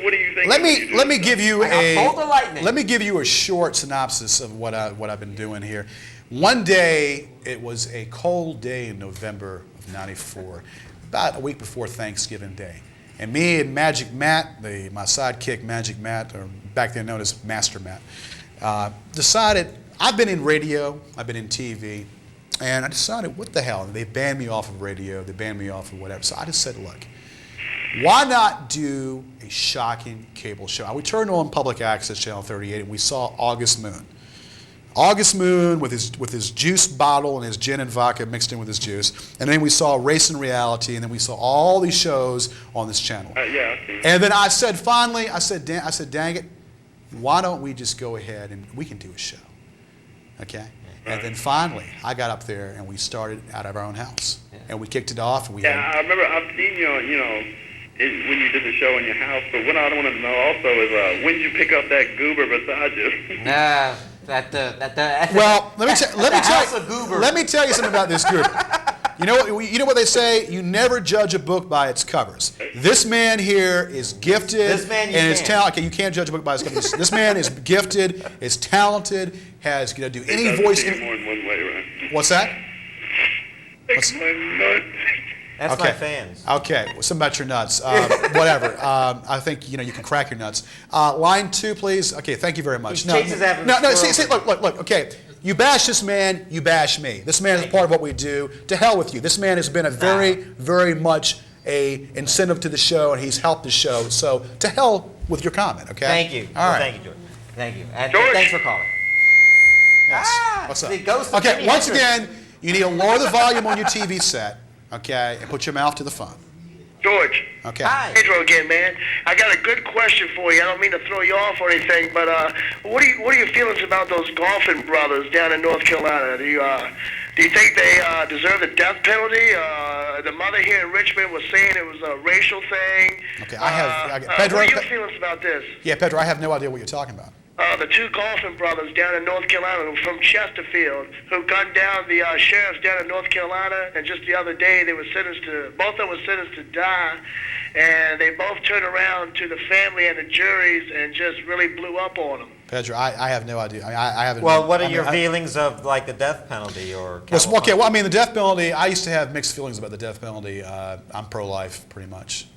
what do you think? Let me give you Like a bolt of lightning. let me give you a short synopsis of what I've been doing here. One day, it was a cold day in November of '94, about a week before Thanksgiving Day, and me and Magic Matt, my sidekick Magic Matt, or back then known as Master Matt, decided I've been in radio, I've been in TV. And I decided, what the hell? They banned me off of radio. They banned me off of whatever. So I just said, look, why not do a shocking cable show? We turned on Public Access Channel 38, and we saw August Moon. August Moon with his juice bottle and his gin and vodka mixed in with his juice. And then we saw Race and Reality, and then we saw all these shows on this channel. Yeah. And then I said, finally, I said, dang it, why don't we just go ahead and we can do a show? Okay? And then finally, I got up there and we started out of our own house. And we kicked it off. And we Yeah, I remember I've seen you, when you did the show in your house. But what I wanted to know also is when did you pick up that goober beside you? Nah, well, let me House of Goober. let me tell you something about this goober. You know what they say? You never judge a book by its covers. This man here is gifted This man you and is can. talented. Okay, you can't judge a book by its covers. This man is gifted, is talented, has do any voice. More than one way, right? What's that? What's- That's Okay. my fans. Okay, well, something about your nuts. Whatever. I think you can crack your nuts. Line 2, please. Okay, thank you very much. He chases after no. the See, squirrels. look. Okay, you bash this man, you bash me. This man is part of what we do. To hell with you. This man has been a very much a incentive to the show, and he's helped the show. So to hell with your comment. Okay. Thank you. All right. Thank you, George. Thank you. And George. thanks for calling. Yes. What's up? the ghost of Okay. Jimi Once Hendrix. again, you need to lower the volume on your TV set. Okay, and put your mouth to the phone. George. Okay. Hi. Pedro again, man. I got a good question for you. I don't mean to throw you off or anything, but what are your feelings about those golfing brothers down in North Carolina? Do you think they deserve the death penalty? The mother here in Richmond was saying it was a racial thing. Okay, Pedro. What are your feelings about this? Yeah, Pedro, I have no idea what you're talking about. The two golfing brothers down in North Carolina from Chesterfield who gunned down the sheriffs down in North Carolina, and just the other day both of them were sentenced to die, and they both turned around to the family and the juries and just really blew up on them. Pedro, I have no idea. I haven't. Well, what are I mean, your feelings of like the death penalty or? Well, okay. Well, I mean, the death penalty. I used to have mixed feelings about the death penalty. I'm pro-life, pretty much,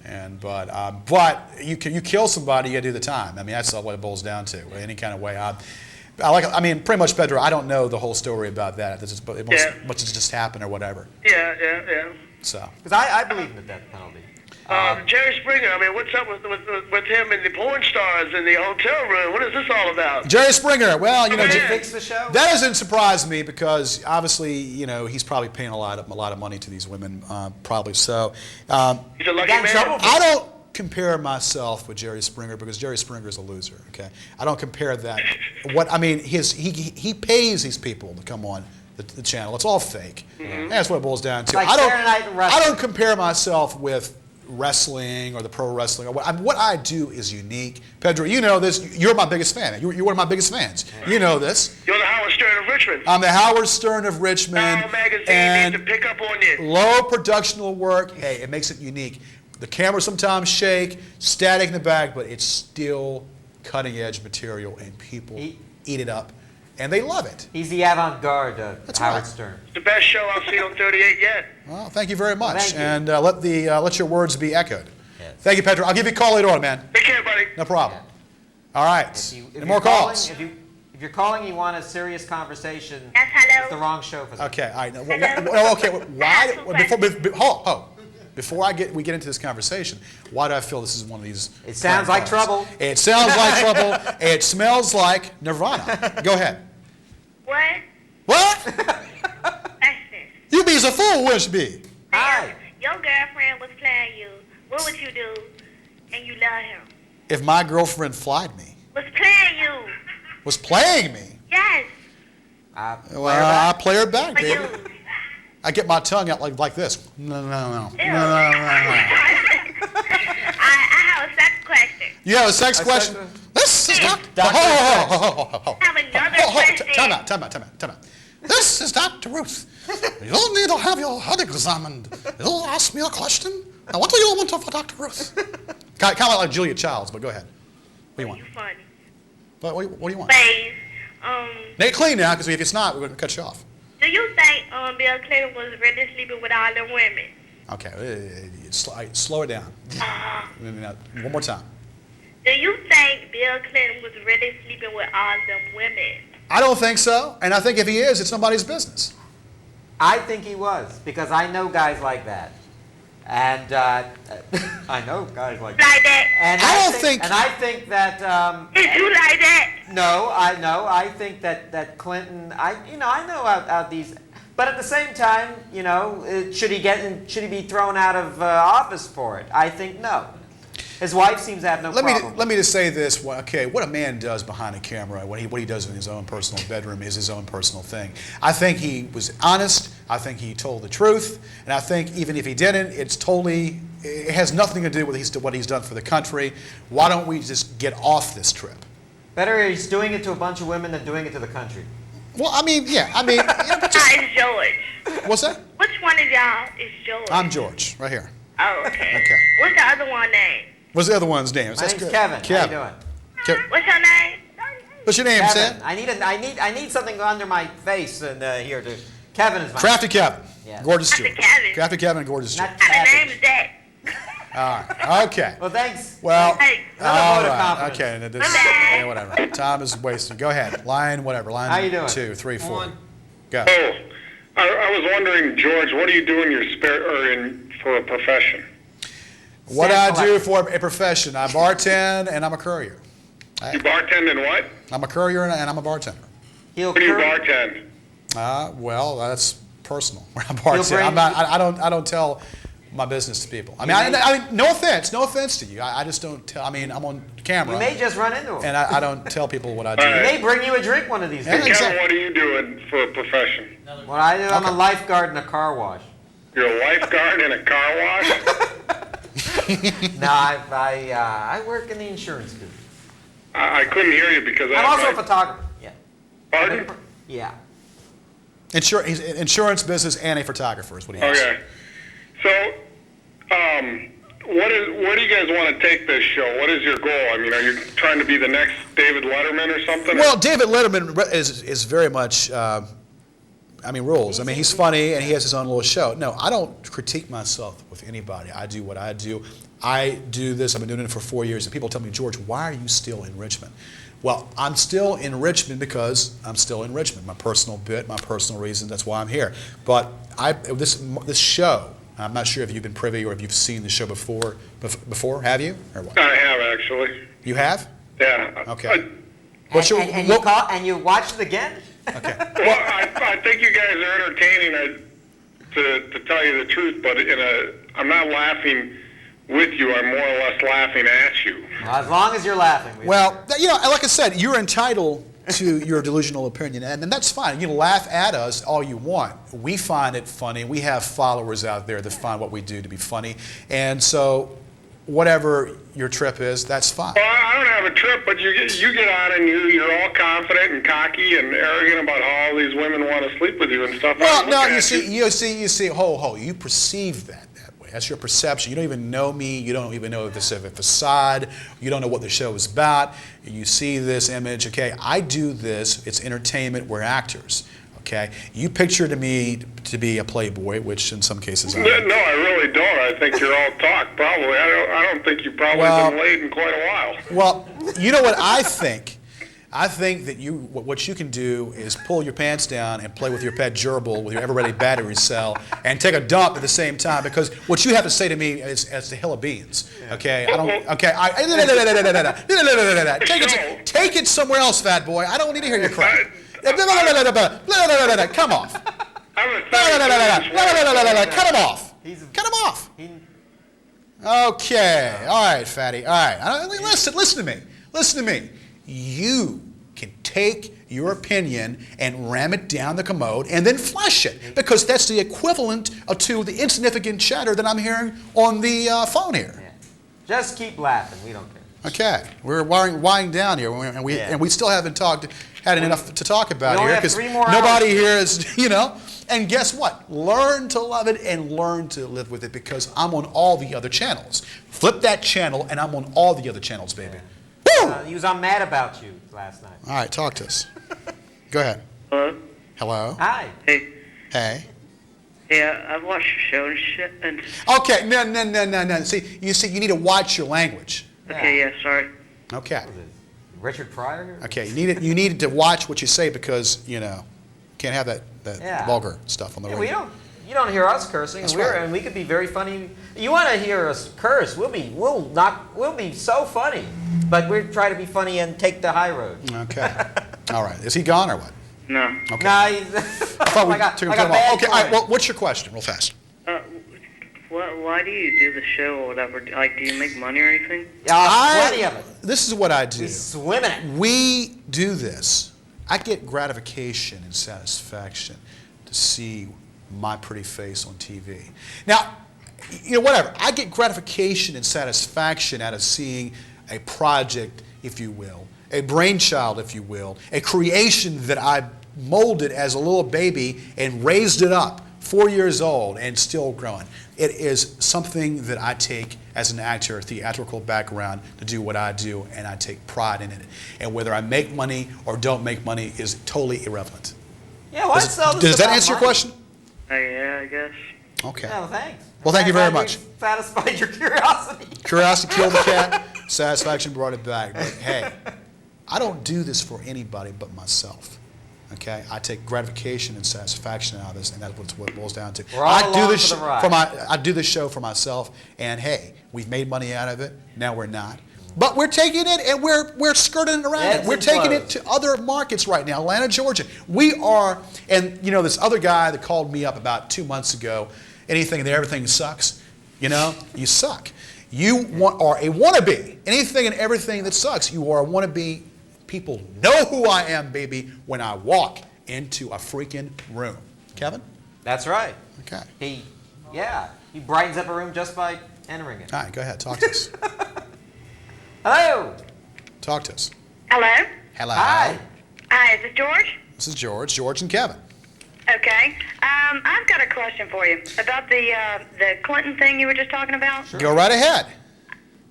but you kill somebody, you got to do the time. I mean, that's what it boils down to. Any kind of way. I mean, pretty much, Pedro. I don't know the whole story about that. It must have just happened or whatever. Yeah. So. Because I believe in the death penalty. Jerry Springer, I mean, what's up with him and the porn stars in the hotel room? What is this all about? Jerry Springer, well, you know, Did you fix the show? that doesn't surprise me because obviously, you know, he's probably paying a lot of money to these women, probably so. He's a lucky got in man. trouble for I don't compare myself with Jerry Springer because Jerry Springer is a loser. Okay, I don't compare that. He pays these people to come on the channel. It's all fake. That's what it boils down to. Like Saturday Night Wrestling. I don't compare myself with wrestling or the pro wrestling. What I do is unique. Pedro, you know this. You're my biggest fan. You're one of my biggest fans. You know this. You're the Howard Stern of Richmond. I'm the Howard Stern of Richmond. Now magazine and needs to pick up on you. low productional work. Hey, it makes it unique. The cameras sometimes shake, static in the back, but it's still cutting edge material, and people eat it up, and they love it. He's the avant-garde of That's Howard right. Stern. It's the best show I've seen on 38 yet. Well, thank you very much, Thank you. and let your words be echoed. Yes. Thank you, Pedro. I'll give you a call later on, man. Take care, buddy. No problem. All right. If Any more you're calling- calls? If you're calling, you want a serious conversation. Yes, hello. It's the wrong show for that. Okay. All right. No, Hello? okay. Why? Before we get into this conversation, why do I feel this is one of these? It sounds like trouble. It sounds like trouble. It smells like Nirvana. Go ahead. What? What? Question. You be's a fool, wouldn't you be? Hi. Your girlfriend was playing you. What would you do? And you love him. If my girlfriend flied me, Was playing you. was playing me, Yes. well, I play her back, For baby. you. I get my tongue out like this. No. Ew. I have a second question. You have a sex question? This is Dr. I have another question. Time out. This is Dr. Ruth. You don't need to have your head examined. You'll ask me a question. Now, what do you want for Dr. Ruth? Kind of like Julia Childs, but go ahead. What do you want? You funny. What do you want? Please. Make it clean now, because if it's not, we're going to cut you off. Do you think Bill Clinton was really sleeping with all them women? Okay, slow it down. One more time. Do you think Bill Clinton was really sleeping with all them women? I don't think so, and I think if he is, it's nobody's business. I think he was, because I know guys like that. And I know guys like that. Like that? And I don't think- And I think that. Is you like that? No, I think that Clinton. I know how these. But at the same time, should he be thrown out of office for it? I think no. His wife seems to have no problem. Let me just say this. Okay, what a man does behind a camera, what he does in his own personal bedroom is his own personal thing. I think he was honest. I think he told the truth, and I think even if he didn't, it has nothing to do with what he's done for the country. Why don't we just get off this trip? Better he's doing it to a bunch of women than doing it to the country. Well, but It's George. what's that? Which one of y'all is George? I'm George, right here. Oh, okay. Okay. What's the other one name? What's the other one's name? My name's Kevin. How you doing? What's your name? What's your name, Kevin. Sam? I need something under my face and here to. Kevin is my Crafty Kevin. Yeah. Gorgeous Crafty Stewart. Kevin. Crafty Kevin and Gorgeous Stewart. Not The Savage. name is that. All right. Okay. Well, thanks. Well, Hey, another all vote of right. confidence. Okay. Bye-bye. Yeah, whatever. Time is wasted. Go ahead. Line, whatever. Line How you doing? 2, 3, 4. One. Go. Oh, I was wondering, George, what do you do in your for a profession? What Stamp I do collector. for a profession, I bartend and I'm a courier. You bartend in what? I'm a courier and I'm a bartender. He'll What do you cur- bartend? Well, that's personal. I bartend. bring- I don't tell my business to people. I mean, no offense to you. I just don't tell. I mean, I'm on camera. You may just run into him. And I don't tell people what I do. All right. He may bring you a drink one of these Yeah, days. exactly. Kevin, what are you doing for a profession? What I do, I'm a Okay. lifeguard in a car wash. You're a lifeguard in a car wash? No, I work in the insurance business. I couldn't hear you because I'm also a photographer. Yeah. Pardon? Yeah. He's an insurance business and a photographer is what he is. Okay. So, where do you guys want to take this show? What is your goal? I mean, are you trying to be the next David Letterman or something? Well, David Letterman is very much, rules. I mean, he's funny and he has his own little show. No, I don't critique myself with anybody. I do what I do. I do this. I've been doing it for 4 years, and people tell me, George, why are you still in Richmond? Well, I'm still in Richmond because I'm still in Richmond. My personal bit, my personal reason. That's why I'm here. But this show, I'm not sure if you've been privy or if you've seen the show before. Before, have you? Or what? I have, actually. You have? Yeah. Okay. What's your, and what- you watched it again? okay. Well, I think you guys are entertaining, to tell you the truth, but I'm not laughing with you. I'm more or less laughing at you. Well, as long as you're laughing. Well, like I said, you're entitled to your delusional opinion, and that's fine. You laugh at us all you want. We find it funny. We have followers out there that find what we do to be funny, and so whatever your trip is, that's fine. Well, I don't have a trip, but you get on and you're all confident and cocky and arrogant about how all these women want to sleep with you and stuff. Well, no, you see, ho, you perceive that way. That's your perception. You don't even know me. You don't even know if this is a facade. You don't know what the show is about. You see this image. Okay, I do this. It's entertainment. We're actors. Okay, you picture me to be a playboy, which in some cases I am. No, I really don't. I think you're all talk. Probably. I don't think you've probably been laid in quite a while. Well, you know what I think. I think that what you can do is pull your pants down and play with your pet gerbil with your ever-ready battery cell and take a dump at the same time, because what you have to say to me is the hill of beans. Okay, I don't. Okay, take it somewhere else, fat boy. I don't need to hear your crap. Come off. Cut him off. Cut him off. Okay. All right, fatty. All right. Listen to me. Listen to me. You can take your opinion and ram it down the commode and then flush it, because that's the equivalent to the insignificant chatter that I'm hearing on the phone here. Yeah. Just keep laughing. We don't care. Okay, we're winding down here, and we still haven't had enough to talk about here, because nobody here is, And guess what? Learn to love it and learn to live with it, because I'm on all the other channels. Flip that channel, and I'm on all the other channels, baby. He was on Mad About You last night. All right, talk to us. Go ahead. Hello? Hello? Hi. Hey. Hey. Yeah, I've watched your show and shit. And Okay, no. See, you need to watch your language. okay, yeah, sorry. Okay. Richard Pryor here? Okay, you needed to watch what you say, because, can't have that vulgar stuff on the radio. You don't hear us cursing, and we could be very funny. You want to hear us curse? We'll be so funny, but we're trying to be funny and take the high road. Okay. All right. Is he gone or what? No. Okay. Nah, I thought we took him off. Okay. All right. Well, what's your question, real fast? Why do you do the show or whatever? Like, do you make money or anything? Plenty of it. This is what I do. We swim in it. We do this. I get gratification and satisfaction to see my pretty face on TV. Now, whatever. I get gratification and satisfaction out of seeing a project, if you will, a brainchild, if you will, a creation that I molded as a little baby and raised it up, 4 years old and still growing. It is something that I take as an actor, a theatrical background, to do what I do, and I take pride in it. And whether I make money or don't make money is totally irrelevant. Yeah, well, does that answer your question? Yeah, I guess. Okay. No, thanks. Well, thank you very much. Satisfied your curiosity. Curiosity killed the cat. Satisfaction brought it back. But hey, I don't do this for anybody but myself. Okay, I take gratification and satisfaction out of this, and that's what it boils down to. We're all along for the ride. I do this show for myself, and hey, we've made money out of it. Now we're not, but we're taking it and we're skirting around it. We're taking it to other markets right now. Atlanta, Georgia. We are, and this other guy that called me up about 2 months ago. Anything and everything sucks. You suck. You are a wannabe. Anything and everything that sucks. You are a wannabe. People know who I am, baby, when I walk into a freaking room. Kevin? That's right. Okay. He brightens up a room just by entering it. All right, go ahead. Talk to us. Hello. Talk to us. Hello? Hello. Hi, is it George? This is George and Kevin. Okay. I've got a question for you about the Clinton thing you were just talking about. Sure. Go right ahead.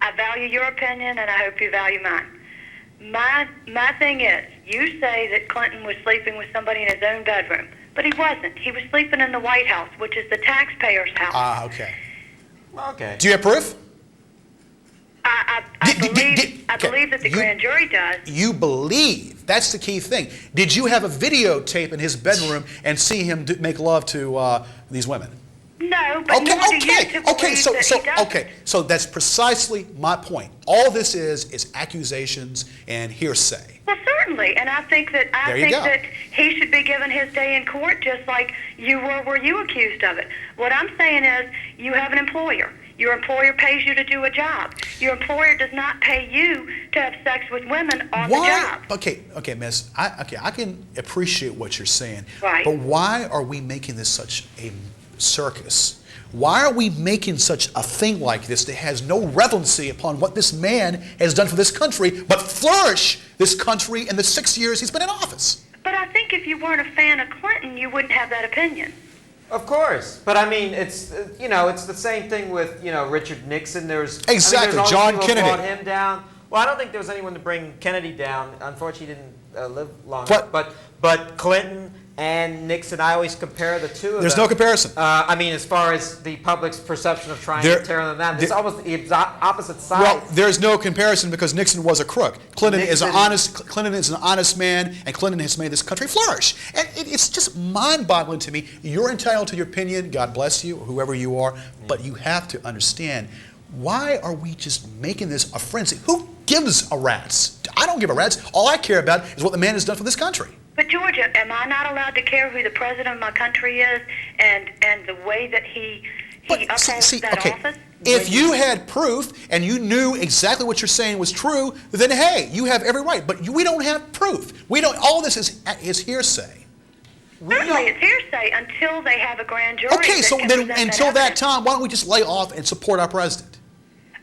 I value your opinion, and I hope you value mine. My thing is, you say that Clinton was sleeping with somebody in his own bedroom, but he wasn't. He was sleeping in the White House, which is the taxpayer's house. Okay. Okay. Do you have proof? I believe that the grand jury does. You believe. That's the key thing. Did you have a videotape in his bedroom and see him make love to these women? No, but nor do you to believe that he doesn't. So that's precisely my point. All this is accusations and hearsay. Well, certainly, and I think that he should be given his day in court, just like you were you accused of it. What I'm saying is, you have an employer. Your employer pays you to do a job. Your employer does not pay you to have sex with women on the job. Okay, Miss. I can appreciate what you're saying. Right. But why are we making this such a circus? Why are we making such a thing like this that has no relevancy upon what this man has done for this country, but flourish this country in the 6 years he's been in office? But I think if you weren't a fan of Clinton, you wouldn't have that opinion. Of course, but I mean, it's it's the same thing with Richard Nixon. There's exactly John Kennedy brought him down. Well, I don't think there was anyone to bring Kennedy down. Unfortunately, he didn't live long. But Clinton and Nixon, I always compare the two of them. There's no comparison. I mean, as far as the public's perception of trying to tear them down, it's almost the opposite side. Well, there's no comparison because Nixon was a crook. Clinton is an honest man, and Clinton has made this country flourish. And it's just mind-boggling to me. You're entitled to your opinion. God bless you, whoever you are. But you have to understand, why are we just making this a frenzy? Who gives a rat's? I don't give a rat's. All I care about is what the man has done for this country. But Georgia, am I not allowed to care who the president of my country is and the way that he upholds that office? If you had proof and you knew exactly what you're saying was true, then hey, you have every right. But we don't have proof. We don't. All this is hearsay. Certainly, it's hearsay until they have a grand jury. Okay, so then until that time, why don't we just lay off and support our president?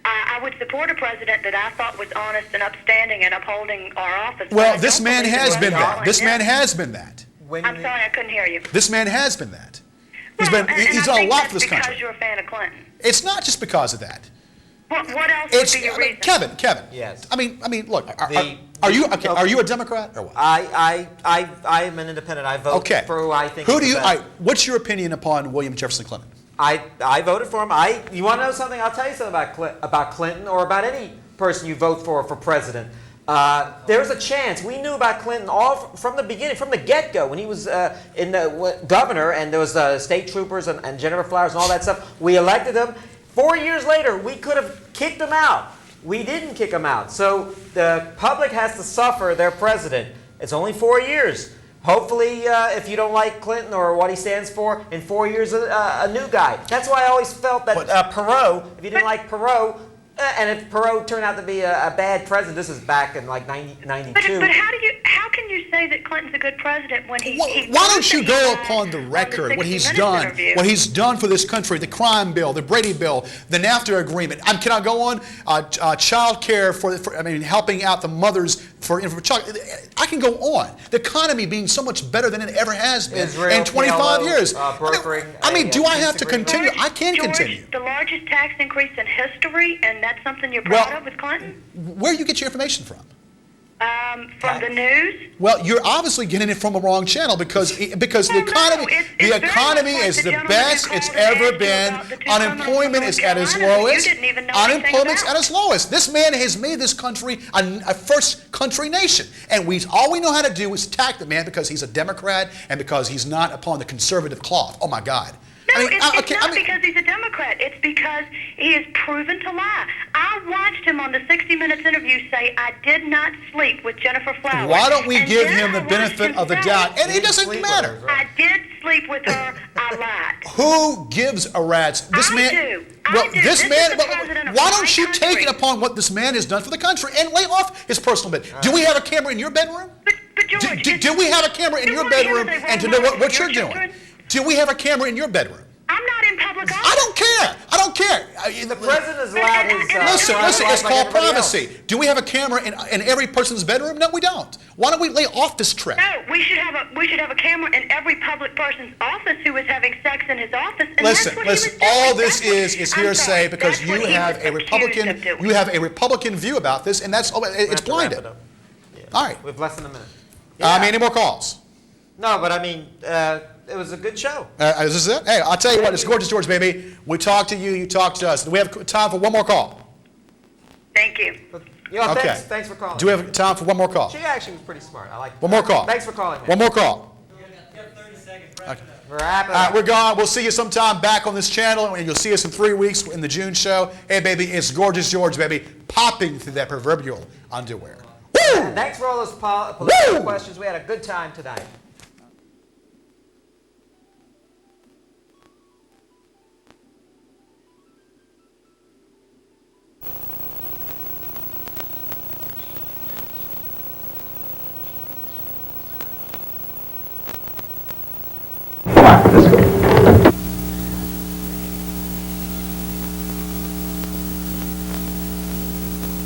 I would support a president that I thought was honest and upstanding and upholding our office. Well, this man has been that. This man has been that. I'm sorry, I couldn't hear you. This man has been that. He's done a lot for this country. Because you're a fan of Clinton. It's not just because of that. What else would be your reason? Kevin. Yes. I mean, look. Are you a Democrat or what? I am an independent. I vote for who I think. What's your opinion upon William Jefferson Clinton? I voted for him. You want to know something? I'll tell you something about Clinton or about any person you vote for president. There's a chance. We knew about Clinton all from the beginning, from the get-go, when he was governor and there was state troopers and Gennifer Flowers and all that stuff. We elected him. 4 years later, we could have kicked him out. We didn't kick him out. So the public has to suffer their president. It's only 4 years. Hopefully, if you don't like Clinton or what he stands for, in 4 years, a new guy. That's why I always felt that Perot, if you didn't like Perot, and if Perot turned out to be a bad president, this is back in like 92. But how can you say that Clinton's a good president when he why don't you go upon the record what he's done, what he's done for this country, the crime bill, the Brady bill, the NAFTA agreement. Can I go on? Child care helping out the mothers for child. I can go on. The economy being so much better than it ever has been in 25 years. Do I have to continue? I can continue. The largest tax increase in history, and that's something you're proud of with Clinton? Where do you get your information from? From the news? Well, you're obviously getting it from a wrong channel because the economy is the best it's ever been. Unemployment is at its lowest. Unemployment's at its lowest. This man has made this country a first country nation, and all we know how to do is attack the man because he's a Democrat and because he's not upon the conservative cloth. Oh my God. No, it's not because he's a Democrat. It's because he is proven to lie. I watched him on the 60 Minutes interview say, I did not sleep with Gennifer Flowers. Why don't we give him the benefit of the doubt? And it doesn't matter. I did sleep with her. I lied. Who gives a rat's? This man. Do. Well, this man. Why don't you take it upon what this man has done for the country and lay off his personal bed? Do we have a camera in your bedroom? But George, do we have a camera in your bedroom and to know what you're doing? Do we have a camera in your bedroom? I'm not in public office. I don't care. The president is allowed his... Listen, it's called privacy. Do we have a camera in every person's bedroom? No, we don't. Why don't we lay off this trick? No, we should have a camera in every public person's office who is having sex in his office. And listen. All this is hearsay because you have a Republican view about this, and it's blinded. All right. We have less than a minute. Any more calls? No, but it was a good show. Is this it? Hey, I'll tell you what, it's Gorgeous George, baby. We talk to you, you talk to us. Do we have time for one more call? Thank you. Okay. Thanks for calling. Do we have time for one more call? She actually was pretty smart. I like one more call. Thanks for calling. One more call. You have 30 seconds. Okay. Wrap it All right, up. we're gone. We'll see you sometime back on this channel, and you'll see us in 3 weeks in the June show. Hey, baby, it's Gorgeous George, baby, popping through that proverbial underwear. Woo! Thanks for all those political questions. We had a good time tonight.